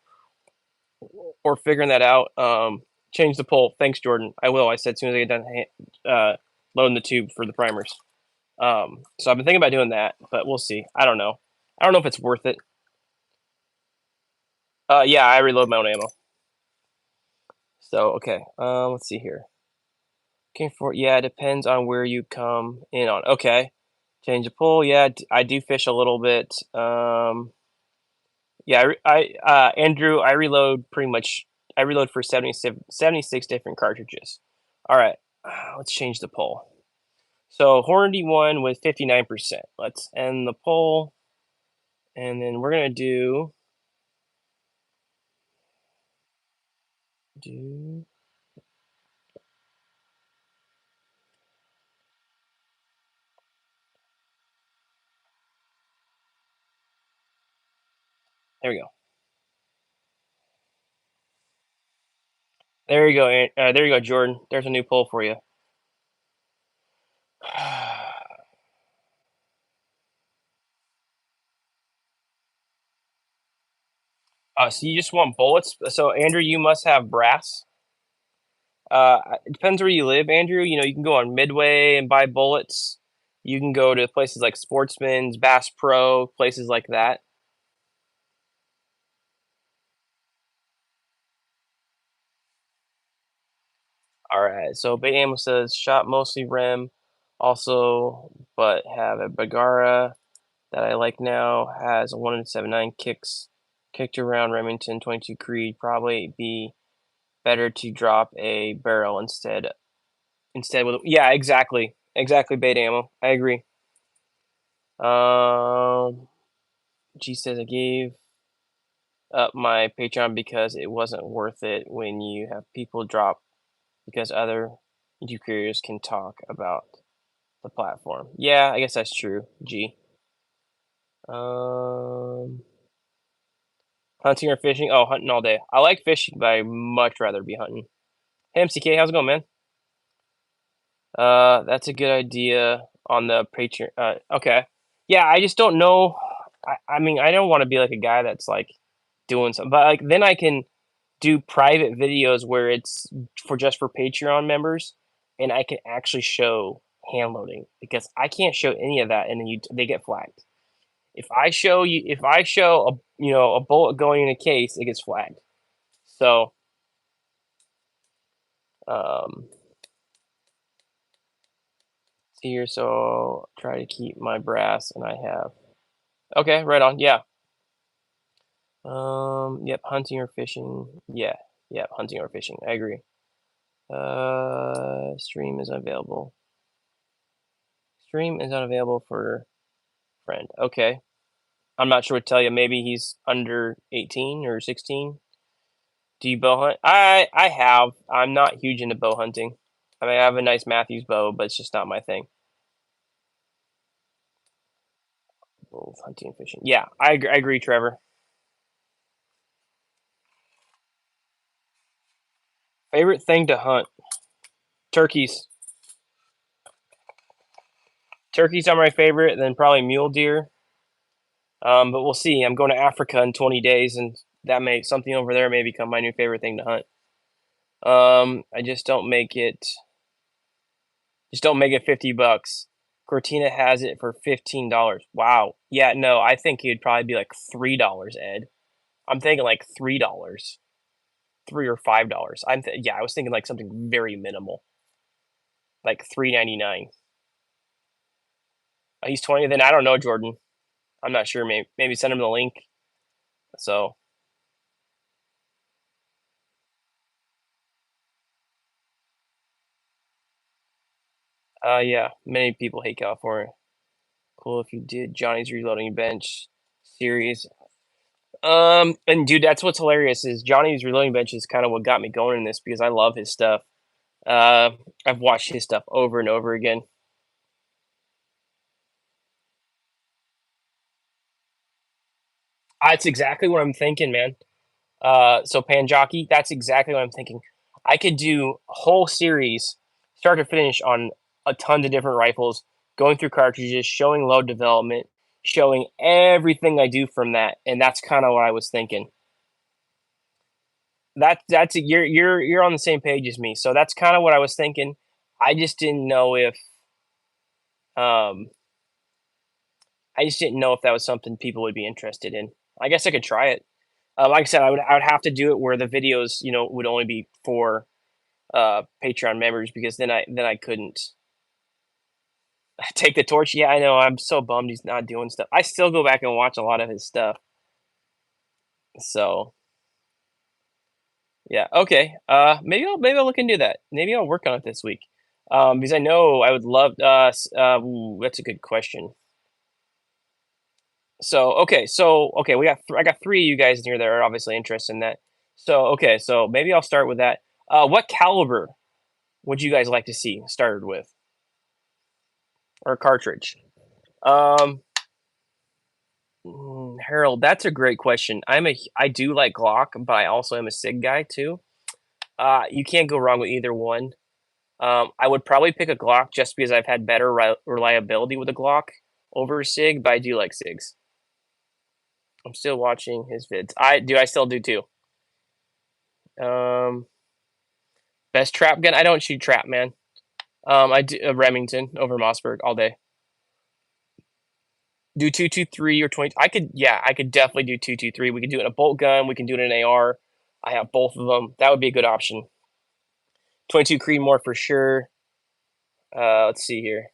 or figuring that out. Change the poll. Thanks, Jordan. I will. I said as soon as I get done loading the tube for the primers. So I've been thinking about doing that, but we'll see. I don't know. I don't know if it's worth it. Yeah, I reload my own ammo. So okay. Let's see here. Okay, yeah, it depends on where you come in on. Okay, change the pool. Yeah, I do fish a little bit. Yeah, Andrew, I reload pretty much. I reload for 76 different cartridges. All right, let's change the poll. So Hornady won with 59%. Let's end the poll, and then we're gonna do. There we go. There you go. There you go, Jordan. There's a new poll for you. So you just want bullets? So Andrew, you must have brass. It depends where you live, Andrew. You know, you can go on Midway and buy bullets. You can go to places like Sportsman's, Bass Pro, places like that. All right. So Bay Ammo says shot mostly rim, also, but have a Bagara that I like now has a 1.79 kicks. Kicked around Remington 22 Creed, probably be better to drop a barrel instead with yeah, exactly. Exactly, bait ammo. I agree. Um, G says I gave up my Patreon because it wasn't worth it when you have people drop because other YouTube creators can talk about the platform. Yeah, I guess that's true, G. Um, Hunting or fishing? Oh, hunting all day. I like fishing, but I'd much rather be hunting. Hey, MCK, how's it going, man? That's a good idea on the Patreon. Okay. Yeah, I just don't know. I mean, I don't want to be like a guy that's like doing something, but like then I can do private videos where it's for just for Patreon members, and I can actually show hand loading because I can't show any of that, and then they get flagged. If I show a bullet going in a case, it gets flagged. So um, here, so try to keep my brass, and I have okay, right on, yeah. Yep, hunting or fishing, yeah, yep, hunting or fishing. I agree. Stream is unavailable. Stream is unavailable for friend. Okay. I'm not sure what to tell you. Maybe he's under 18 or 16. Do you bow hunt? I have. I'm not huge into bow hunting. I mean, I have a nice Matthews bow, but it's just not my thing. Both hunting and fishing. Yeah, I agree, Trevor. Favorite thing to hunt? Turkeys. Turkeys are my favorite, then probably mule deer. But we'll see. I'm going to Africa in 20 days, and something over there may become my new favorite thing to hunt. I just don't make it $50. Cortina has it for $15. Wow. Yeah, no, I think it'd probably be like $3, Ed. I'm thinking like $3, $3 or $5. Yeah, I was thinking like something very minimal, like $3.99. He's 20. Then I don't know, Jordan. I'm not sure. Maybe send him the link. So, yeah, many people hate California. Cool if you did Johnny's Reloading Bench series. And dude, that's what's hilarious is Johnny's Reloading Bench is kind of what got me going in this because I love his stuff. I've watched his stuff over and over again. That's exactly what I'm thinking, man. So Panjockey, that's exactly what I'm thinking. I could do a whole series, start to finish, on a ton of different rifles, going through cartridges, showing load development, showing everything I do from that, and that's kind of what I was thinking. You're on the same page as me, so that's kind of what I was thinking. I just didn't know if um I just didn't know if that was something people would be interested in. I guess I could try it. Like I said, I would have to do it where the videos, would only be for Patreon members because then I couldn't take the torch. Yeah, I know. I'm so bummed he's not doing stuff. I still go back and watch a lot of his stuff. So yeah, okay. Maybe I'll look into that. Maybe I'll work on it this week. Because I know I would love. Ooh, that's a good question. So I got three of you guys in here that are obviously interested in that. So okay, so maybe I'll start with that. What caliber would you guys like to see started with, or cartridge? Um, Harold, that's a great question. I do like Glock, but I also am a Sig guy too. You can't go wrong with either one. I would probably pick a Glock just because I've had better reliability with a Glock over a Sig, but I do like Sigs. I'm still watching his vids. I still do too. Um, Best trap gun? I don't shoot trap, man. I do Remington over Mossberg all day. Do 223 or 20. I could definitely do 223. We could do it in a bolt gun. We can do it in an AR. I have both of them. That would be a good option. 22 Creedmoor for sure. Let's see here.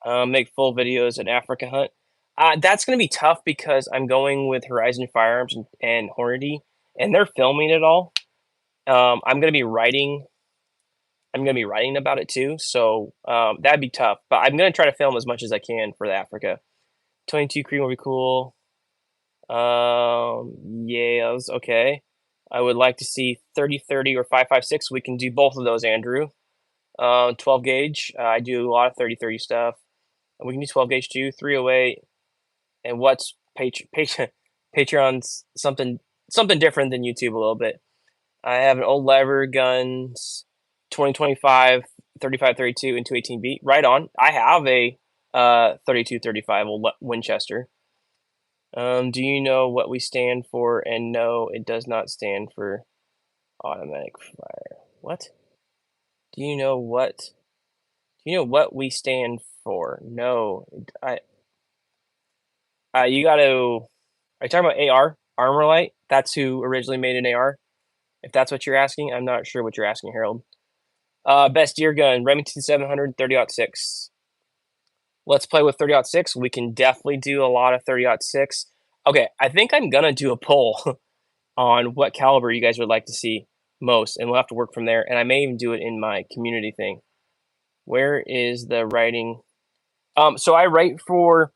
Make full videos at Africa hunt. That's gonna be tough because I'm going with Horizon Firearms and Hornady, and they're filming it all. I'm gonna be writing. I'm gonna be writing about it too, so that'd be tough. But I'm gonna try to film as much as I can for the Africa. 22 Cream will be cool. Yes, okay. I would like to see 30-30 or 5.56. We can do both of those, Andrew. 12 gauge. I do a lot of 30-30 stuff. We can do 12 gauge too. 308. And what's Patreon's something different than YouTube a little bit. I have an old lever guns, 2025, 35-32, and 218B. Right on. I have a 32-35 old Winchester. Do you know what we stand for? And no, it does not stand for automatic fire. What? Do you know what? Do you know what we stand for? No, I. You got to. Are you talking about AR? Armorlight? That's who originally made an AR. If that's what you're asking, I'm not sure what you're asking, Harold. Best deer gun, Remington 700, 30-06. Let's play with 30-06. We can definitely do a lot of 30-06. Okay, I think I'm gonna do a poll on what caliber you guys would like to see most, and we'll have to work from there. And I may even do it in my community thing. Where is the writing? So I write for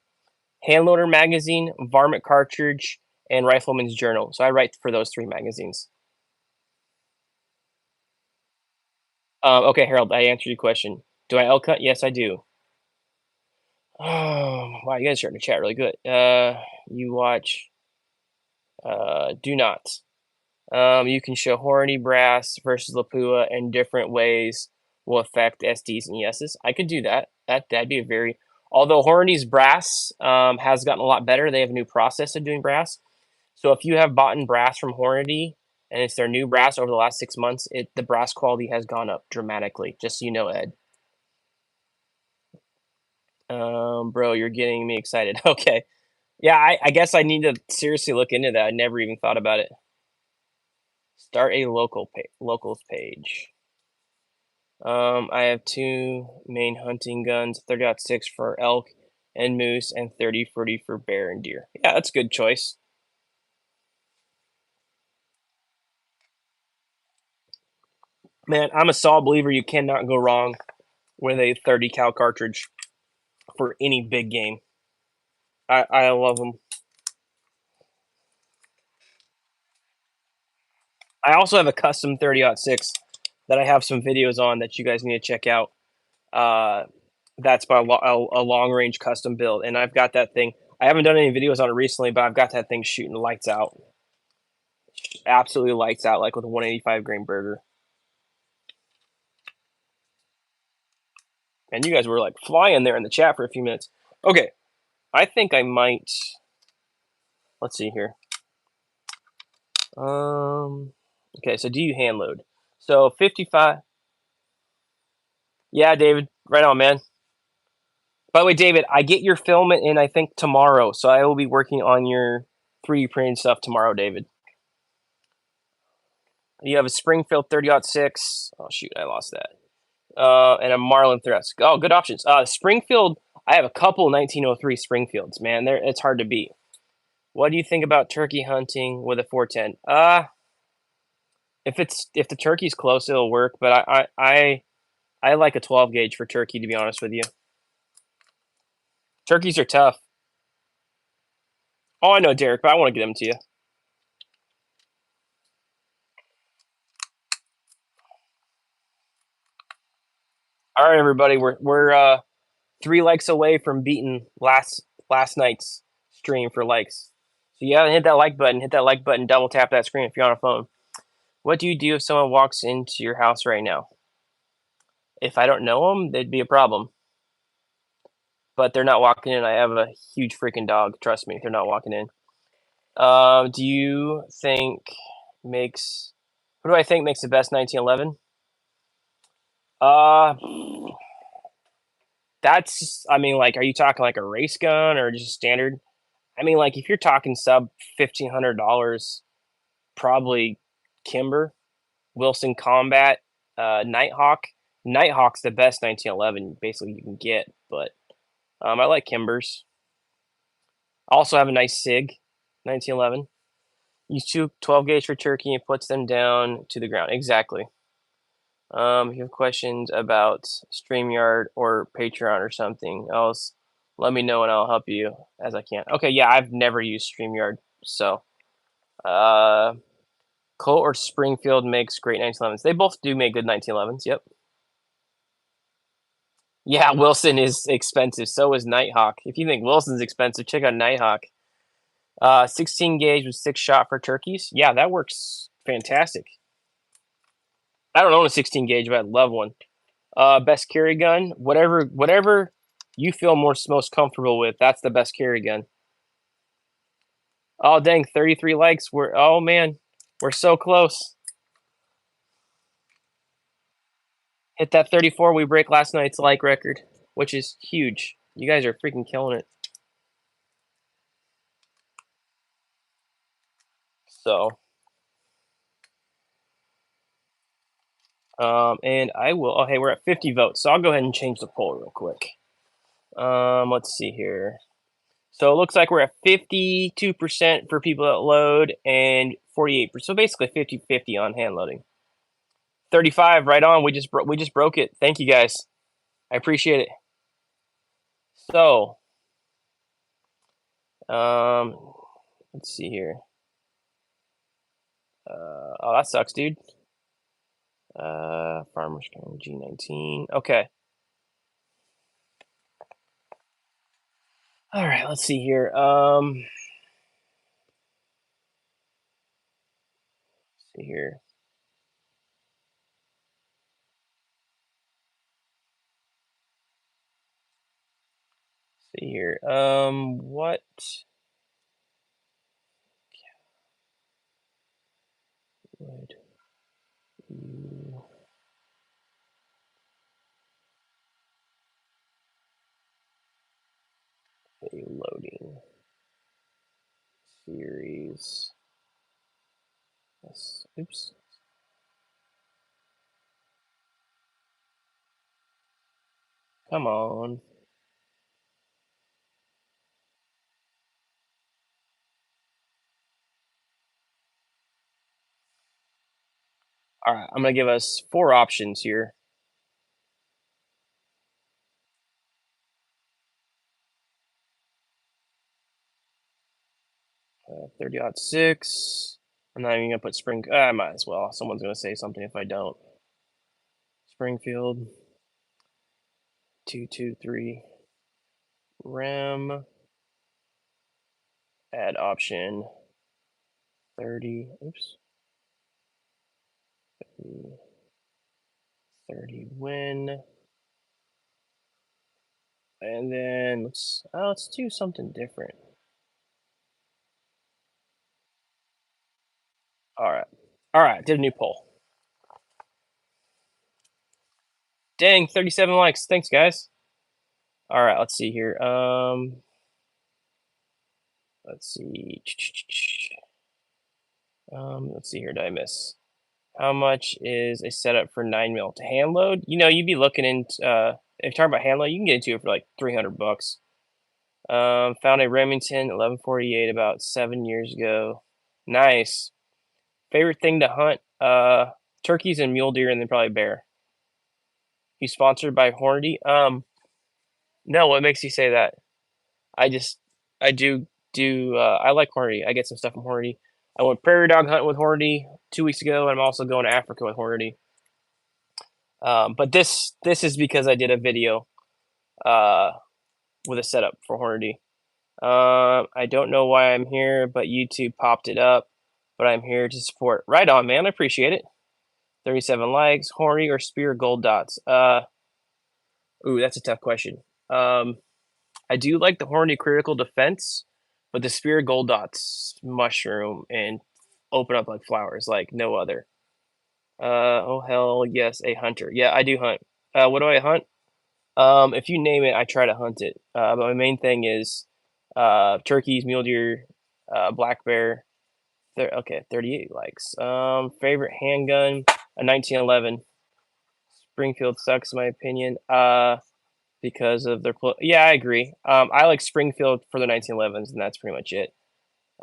Handloader Magazine, Varmint Cartridge, and Rifleman's Journal. So I write for those 3 magazines. Okay, Harold, I answered your question. Do I elk hunt? Yes, I do. Oh, wow, you guys are starting to chat really good. You watch. Do not. You can show Horny Brass versus Lapua in different ways will affect SDs and ESs. I could do that. That'd be a very. Although Horny's Brass has gotten a lot better, they have a new process of doing brass. So if you have bought in brass from Hornady and it's their new brass over the last 6 months, the brass quality has gone up dramatically. Just so you know, Ed. Bro, you're getting me excited. Okay. Yeah, I guess I need to seriously look into that. I never even thought about it. Start a locals page. I have 2 main hunting guns, 30-06 for elk and moose, and 30-40 for bear and deer. Yeah, that's a good choice. Man, I'm a solid believer you cannot go wrong with a 30 cal cartridge for any big game. I love them. I also have a custom 30-06 that I have some videos on that you guys need to check out. That's my a long range custom build, and I've got that thing. I haven't done any videos on it recently, but I've got that thing shooting lights out, absolutely lights out, like with a 185 grain burger. And you guys were like flying there in the chat for a few minutes. Okay, I think I might. Let's see here. Okay, so do you hand load? So 55. Yeah, David, right on, man. By the way, David, I get your film in I think tomorrow, so I will be working on your 3D printing stuff tomorrow, David. You have a Springfield 30-06. Oh shoot, I lost that. And a Marlin 30. Oh, good options. Springfield. I have a couple 1903 Springfields. Man, it's hard to beat. What do you think about turkey hunting with a 410? If the turkey's close, it'll work. But I like a 12 gauge for turkey, to be honest with you. Turkeys are tough. Oh, I know, Derek, but I want to get them to you. All right, everybody, we're 3 likes away from beating last night's stream for likes. So you haven't hit that like button. Hit that like button. Double tap that screen if you're on a phone. What do you do if someone walks into your house right now? If I don't know them, there'd be a problem. But they're not walking in. I have a huge freaking dog. Trust me, they're not walking in. Do you think makes? Who do I think makes the best 1911? Uh, that's. I mean, like, are you talking like a race gun or just standard? I mean, like, if you're talking sub $1,500, probably Kimber, Wilson Combat, Nighthawk. Nighthawk's the best 1911 basically you can get, but I like Kimbers. Also have a nice SIG, 1911. Use 12 gauge for turkey and puts them down to the ground. Exactly. If you have questions about StreamYard or Patreon or something else, let me know and I'll help you as I can. Okay, yeah, I've never used StreamYard, so Colt or Springfield makes great 1911s. They both do make good 1911s. Yep. Yeah, Wilson is expensive. So is Nighthawk. If you think Wilson's expensive, check out Nighthawk. 16 gauge with 6-shot for turkeys. Yeah, that works fantastic. I don't own a 16 gauge, but I love one. Best carry gun, whatever you feel most comfortable with. That's the best carry gun. Oh dang, 33 likes. Oh man, we're so close. Hit that 34. We break last night's like record, which is huge. You guys are freaking killing it. So, and I will. Oh, hey, we're at 50 votes, so I'll go ahead and change the poll real quick. Let's see here. So it looks like we're at 52% for people that load and 48%. So basically 50-50 on hand loading. 35 right on. We just broke it. Thank you guys. I appreciate it. So, let's see here. Oh, that sucks, dude. Farmers G19. Okay. All right, let's see here. See here. See here. What would you be loading series? Yes. Oops. Come on. All right, I'm gonna give us 4 options here. 30-06. I'm not even gonna put Spring. I might as well. Someone's gonna say something if I don't. Springfield. 223. RAM. Add option. 30. Oops. 30, 30 win. And then let's do something different. All right. Did a new poll. Dang, 37 likes. Thanks, guys. All right, let's see here. Let's see. Let's see here. Did I miss? How much is a setup for 9mm to hand load? You know, you'd be looking into if you're talking about hand load, you can get into it for like $300. Found a Remington 1148 about 7 years ago. Nice. Favorite thing to hunt? Turkeys and mule deer, and then probably bear. You sponsored by Hornady? No. What makes you say that? I just, I do. I like Hornady. I get some stuff from Hornady. I went prairie dog hunting with Hornady 2 weeks ago, and I'm also going to Africa with Hornady. But this is because I did a video with a setup for Hornady. I don't know why I'm here, but YouTube popped it up. But I'm here to support. Right on, man. I appreciate it. 37 likes. Horny or spear gold dots? Ooh, that's a tough question. I do like the horny critical defense, but the spear gold dots mushroom and open up like flowers, like no other. Oh hell yes, a hunter. Yeah, I do hunt. What do I hunt? If you name it, I try to hunt it. But my main thing is turkeys, mule deer, black bear. Okay, 38 likes. Favorite handgun, a 1911. Springfield sucks, in my opinion. because of their yeah, I agree. I like Springfield for the 1911s, and that's pretty much it.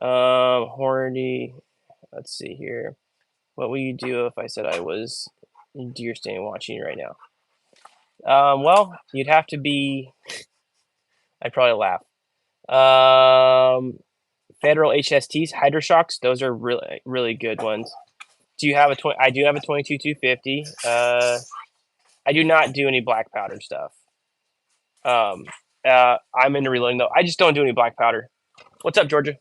Hornady. Let's see here. What will you do if I said I was deer standing watching right now? Well, you'd have to be. I'd probably laugh. Federal HSTs, Hydroshocks. Those are really really good ones. Do you have a 20? I do have a 22 250. I do not do any black powder stuff. Um, I'm into reloading though. I just don't do any black powder. What's up, Georgia?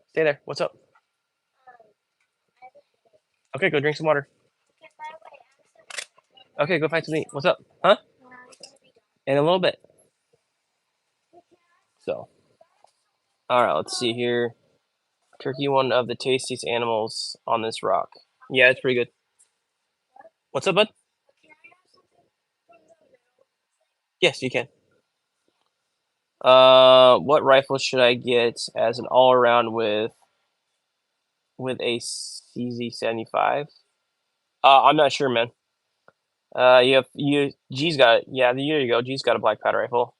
Stay there. What's up? Okay, go drink some water. Okay, go find something to eat. What's up? Huh? In a little bit. So, all right, let's see here. Turkey, one of the tastiest animals on this rock. Yeah, it's pretty good. What's up, bud? Yes, you can. What rifle should I get as an all-around with a CZ75? I'm not sure, man. G's got it. Yeah, there you go. G's got a black powder rifle.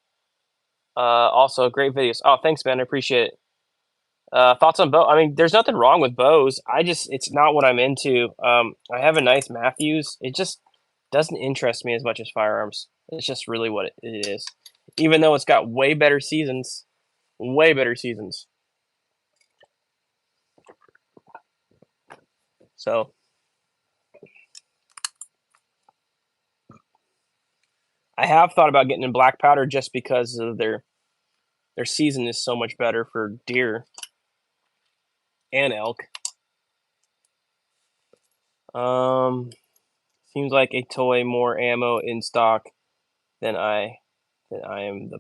Also great videos. Oh, thanks, man. I appreciate it. Thoughts on bow? I mean, there's nothing wrong with bows. It's not what I'm into. I have a nice Matthews. It just doesn't interest me as much as firearms. It's just really what it is. Even though it's got way better seasons. Way better seasons. So I have thought about getting in black powder just because of their season is so much better for deer and elk. Seems like a toy more ammo in stock than I am the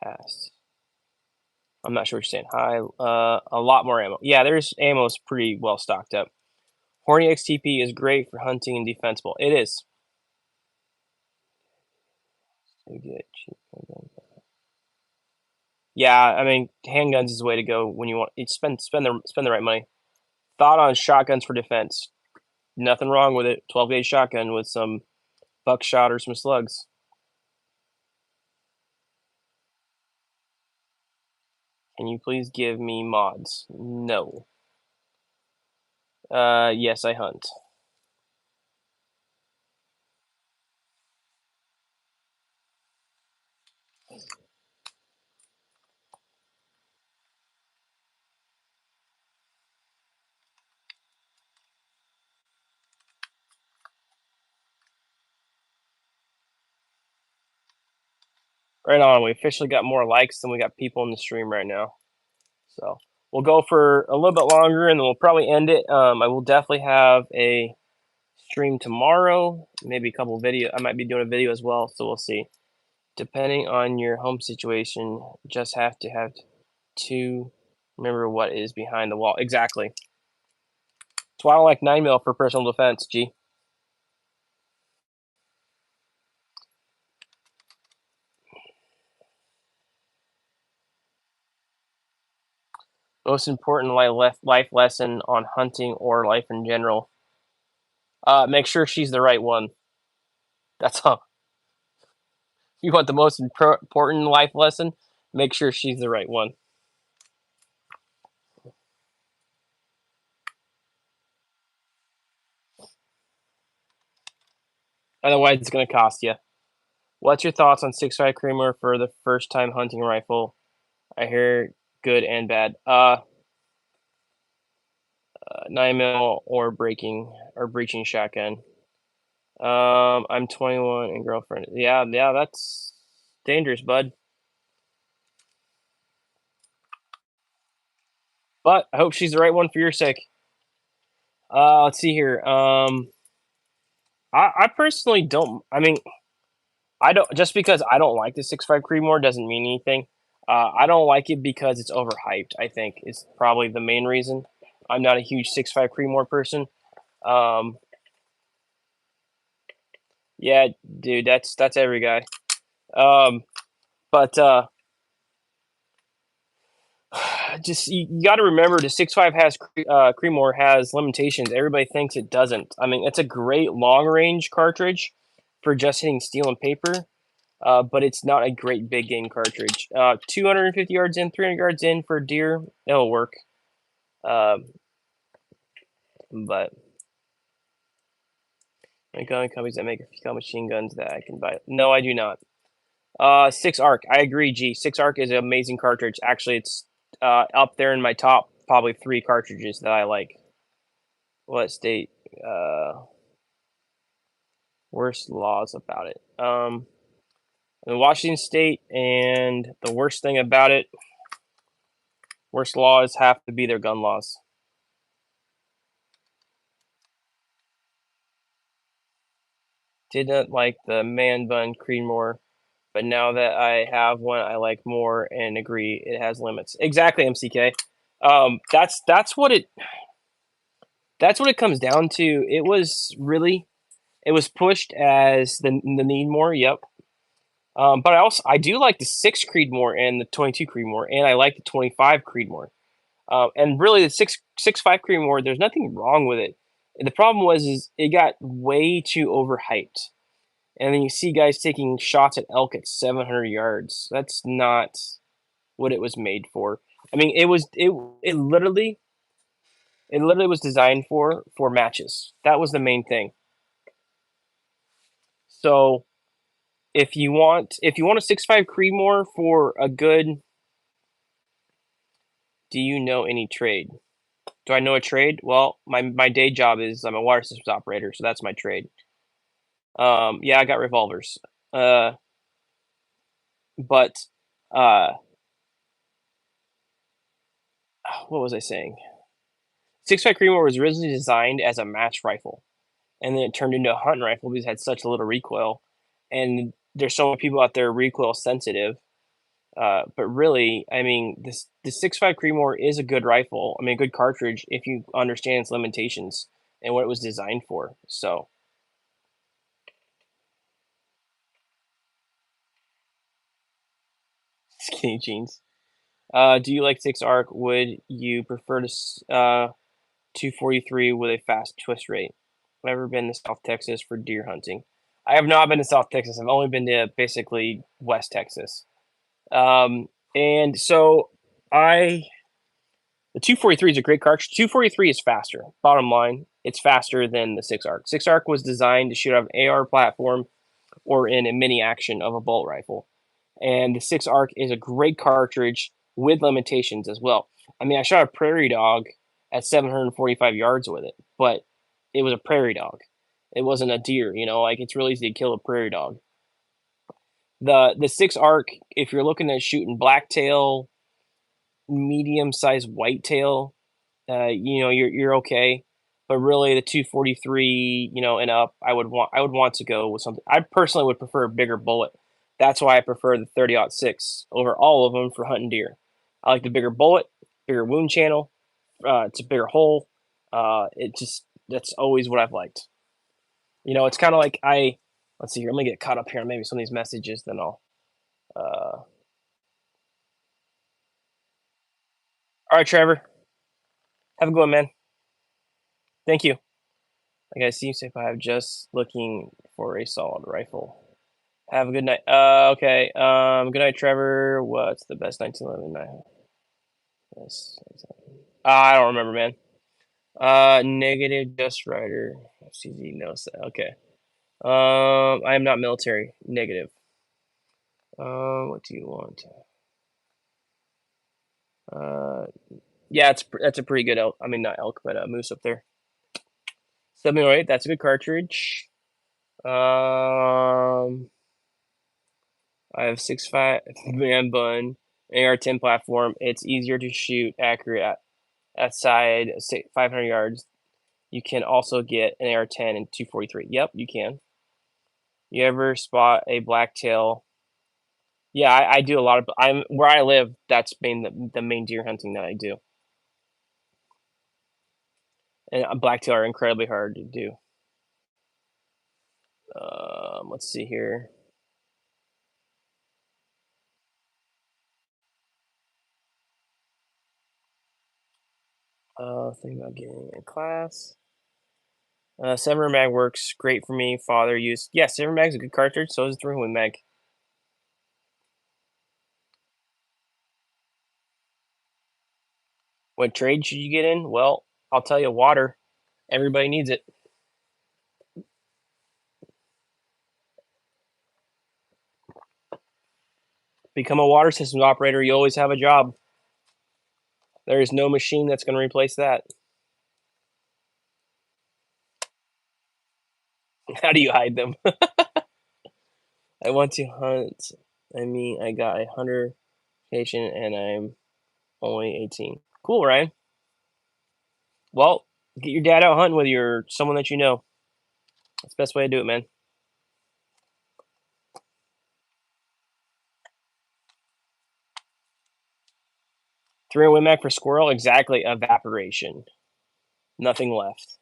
past. I'm not sure what you're saying. Hi, a lot more ammo. Yeah, there's ammo's pretty well stocked up. Horny XTP is great for hunting and defensible. It is. Yeah, I mean, handguns is the way to go when you want. Spend the right money. Thought on shotguns for defense. Nothing wrong with it. 12-gauge shotgun with some buckshot or some slugs. Can you please give me mods? No. Yes, I hunt. Right on. We officially got more likes than we got people in the stream right now. So we'll go for a little bit longer, and then we'll probably end it. I will definitely have a stream tomorrow. Maybe a couple video. I might be doing a video as well. So we'll see. Depending on your home situation, just have to remember what is behind the wall. Exactly. That's why I don't like 9mm for personal defense. G. Most important life lesson on hunting or life in general. Make sure she's the right one. That's all. You want the most important life lesson? Make sure she's the right one. Otherwise, it's going to cost you. What's your thoughts on 6.5 Creamer for the first time hunting rifle? I hear good and bad. 9mm or breaching shotgun. I'm 21 and girlfriend. Yeah, that's dangerous, bud. But I hope she's the right one for your sake. Let's see here. I personally don't. I mean, I don't, just because I don't like the 6.5 Creedmoor doesn't mean anything. I don't like it because it's overhyped. I think is probably the main reason. I'm not a huge 6.5 Creedmoor person. Yeah, dude, that's every guy. But just you got to remember the 6.5 has Creedmoor has limitations. Everybody thinks it doesn't. I mean, it's a great long range cartridge for just hitting steel and paper. but it's not a great big game cartridge. 250 yards in, 300 yards in for deer, it'll work. Um, but my gun companies that make a few machine guns that I can buy. No, I do not. Six Arc. I agree. G Six Arc is an amazing cartridge. Actually, it's up there in my top probably three cartridges that I like. What state? Worst laws about it. In Washington State, and the worst thing about it, worst laws have to be their gun laws. Didn't like the man bun Creedmoor, but now that I have one, I like more and agree it has limits. Exactly, MCK. That's what it comes down to. It was pushed as the need more. Yep. But I do like the 6 Creedmoor and the 22 Creedmoor, and I like the 25 Creedmoor. And really, the six five Creedmoor, there's nothing wrong with it. The problem is it got way too overhyped, and then you see guys taking shots at elk at 700 yards. That's not what it was made for. I mean, it literally was designed for matches. That was the main thing. So if you want a 6.5 Creedmoor for a good, do you know any trade? Do I know a trade? Well, my day job is I'm a water systems operator, so that's my trade. Yeah, I got revolvers. Uh, but uh, what was I saying? 6.5 Creedmoor was originally designed as a match rifle, and then it turned into a hunting rifle because it had such a little recoil. And there's so many people out there recoil sensitive. But really, I mean, the 6.5 Creedmoor is a good rifle. I mean, a good cartridge if you understand its limitations and what it was designed for. So, skinny jeans. Do you like 6 arc? Would you prefer to 243 with a fast twist rate? I've never been to South Texas for deer hunting. I have not been to South Texas. I've only been to basically West Texas. Um, and so I The 243 is a great cartridge. 243 is faster. Bottom line, it's faster than the 6 arc. 6 arc was designed to shoot out of an AR platform or in a mini action of a bolt rifle. And the 6 arc is a great cartridge with limitations as well. I mean, I shot a prairie dog at 745 yards with it, but it was a prairie dog. It wasn't a deer, like it's really easy to kill a prairie dog. The 6 arc, if you're looking at shooting blacktail, medium sized whitetail, you're okay. But really, the 243, and up, I would want to go with something. I personally would prefer a bigger bullet. That's why I prefer the 30-06 over all of them for hunting deer. I like the bigger bullet, bigger wound channel. It's a bigger hole. That's always what I've liked. It's kind of like let's see here. Let me get caught up here on maybe some of these messages. Then I'll. All right, Trevor. Have a good one, man. Thank you. Like I see if I have just looking for a solid rifle. Have a good night. Okay. Good night, Trevor. What's the best 1911 night? Yes. I don't remember, man. Negative Just Rider. CZ knows that. Okay. I am not military. Negative. What do you want? Uh, yeah, that's a pretty good elk. I mean, not elk, but moose up there. 708. That's a good cartridge. I have 6.5 man bun, AR-10 platform. It's easier to shoot accurate at side 500 yards. You can also get an AR-10 and 243. Yep, you can. You ever spot a blacktail? Yeah, I do a lot of. I'm where I live. That's the main deer hunting that I do. And blacktail are incredibly hard to do. Let's see here. Think about getting a class. Samurai Mag works great for me. Father used. Yeah, Samurai Mag's a good cartridge. So is the 3-wing mag. What trade should you get in? Well, I'll tell you, water. Everybody needs it. Become a water systems operator. You always have a job. There is no machine that's going to replace that. How do you hide them? I want to hunt. I mean, I got a hunter patient and I'm only 18. Cool, Ryan. Well, get your dad out hunting with you or someone that you know. That's the best way to do it, man. 300 Win Mag for squirrel? Exactly. Evaporation. Nothing left.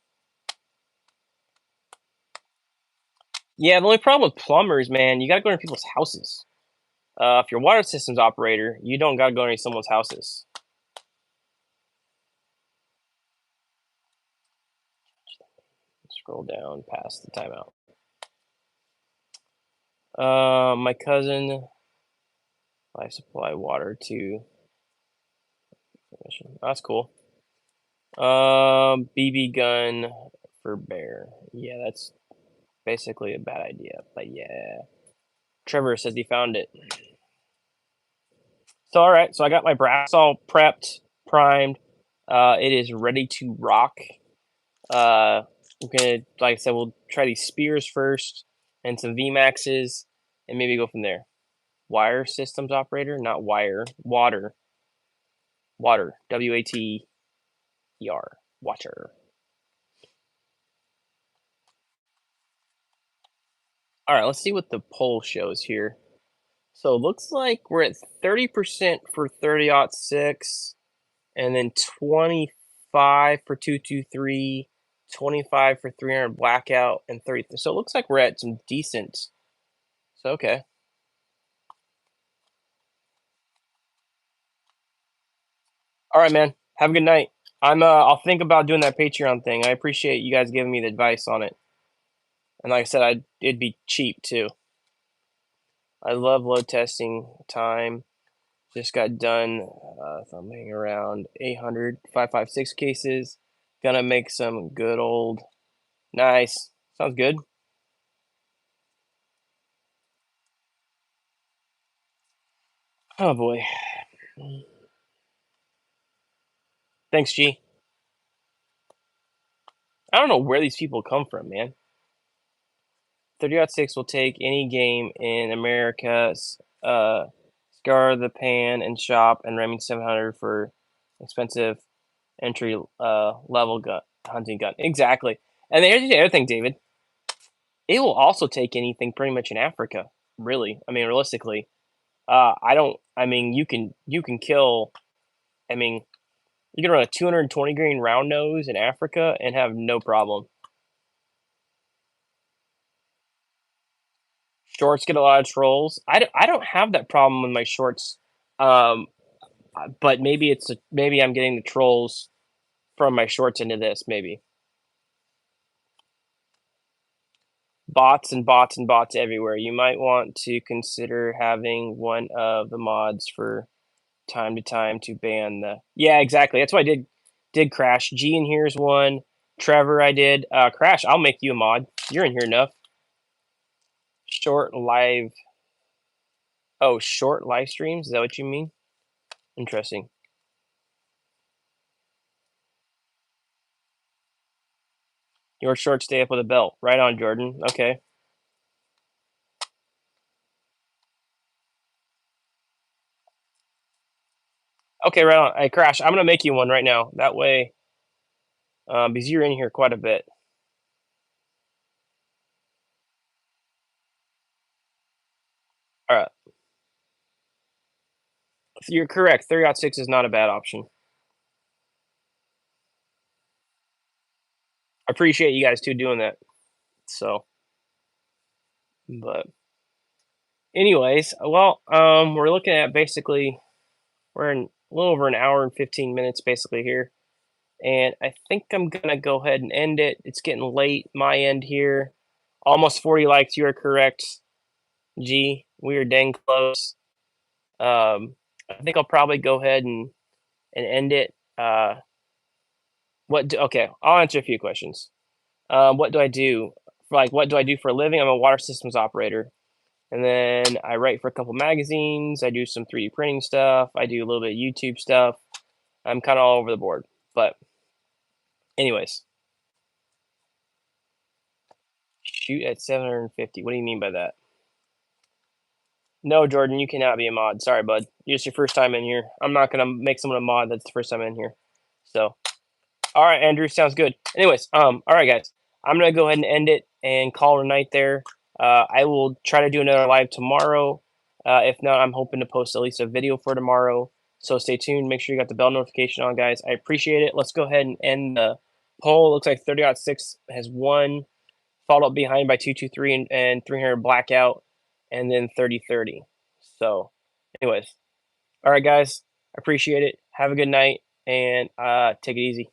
Yeah, the only problem with plumbers, man, you gotta go into people's houses. If you're a water systems operator, you don't gotta go into someone's houses. Scroll down past the timeout. My cousin, life supply water to. That's cool. BB gun for bear. Yeah, that's basically a bad idea, but yeah. Trevor says he found it. So all right, so I got my brass all prepped, primed. It is ready to rock. We're gonna, like I said, we'll try these spears first and some VMAXs, and maybe go from there. Wire systems operator, not wire. Water. Water. WATER. Water. All right, let's see what the poll shows here. So it looks like we're at 30% for 30-06, and then 25 for 223, 25 for 300 blackout, and 30. So it looks like we're at some decent. So okay. All right, man. Have a good night. I'll think about doing that Patreon thing. I appreciate you guys giving me the advice on it. And like I said, it'd be cheap too. I love load testing time. Just got done thumbing around 800 556 cases. Gonna make some good old. Nice. Sounds good. Oh boy. Thanks, G. I don't know where these people come from, man. 30-06 will take any game in America, Scar the Pan and Shop, and Remington 700 for expensive entry level gun, hunting gun. Exactly. And here's the other thing, David. It will also take anything pretty much in Africa. Really, I mean, realistically, I don't. I mean, you can kill. I mean, you can run a 220 grain round nose in Africa and have no problem. Shorts get a lot of trolls. I don't have that problem with my shorts, um, but maybe I'm getting the trolls from my shorts into this. Maybe bots and bots and bots everywhere. You might want to consider having one of the mods for time to time to ban the. Yeah, exactly. That's what I did Crash. G in here is one. Trevor, I did. Crash, I'll make you a mod. You're in here enough. Short live. Oh, short live streams. Is that what you mean? Interesting. Your short stay up with a belt. Right on, Jordan. Okay. Okay, right on. Hey, Crash, I'm gonna make you one right now. That way, because you're in here quite a bit. All right. You're correct. 30-06 is not a bad option. I appreciate you guys too doing that. So, but anyways, well, we're looking at basically we're in a little over an hour and 15 minutes basically here. And I think I'm gonna go ahead and end it. It's getting late, my end here. Almost 40 likes, you are correct. G, we are dang close. I think I'll probably go ahead and end it. Okay, I'll answer a few questions. What do I do? What do I do for a living? I'm a water systems operator. And then I write for a couple magazines. I do some 3D printing stuff. I do a little bit of YouTube stuff. I'm kind of all over the board. But anyways, shoot at 750. What do you mean by that? No, Jordan, you cannot be a mod. Sorry, bud. It's your first time in here. I'm not gonna make someone a mod that's the first time in here. So, all right, Andrew, sounds good. Anyways, all right, guys, I'm gonna go ahead and end it and call it a night there. I will try to do another live tomorrow. If not, I'm hoping to post at least a video for tomorrow. So stay tuned. Make sure you got the bell notification on, guys. I appreciate it. Let's go ahead and end the poll. Looks like 30.6 has won, followed up behind by 223 and 300 blackout, and then 3030. So, anyways, all right, guys, appreciate it. Have a good night and take it easy.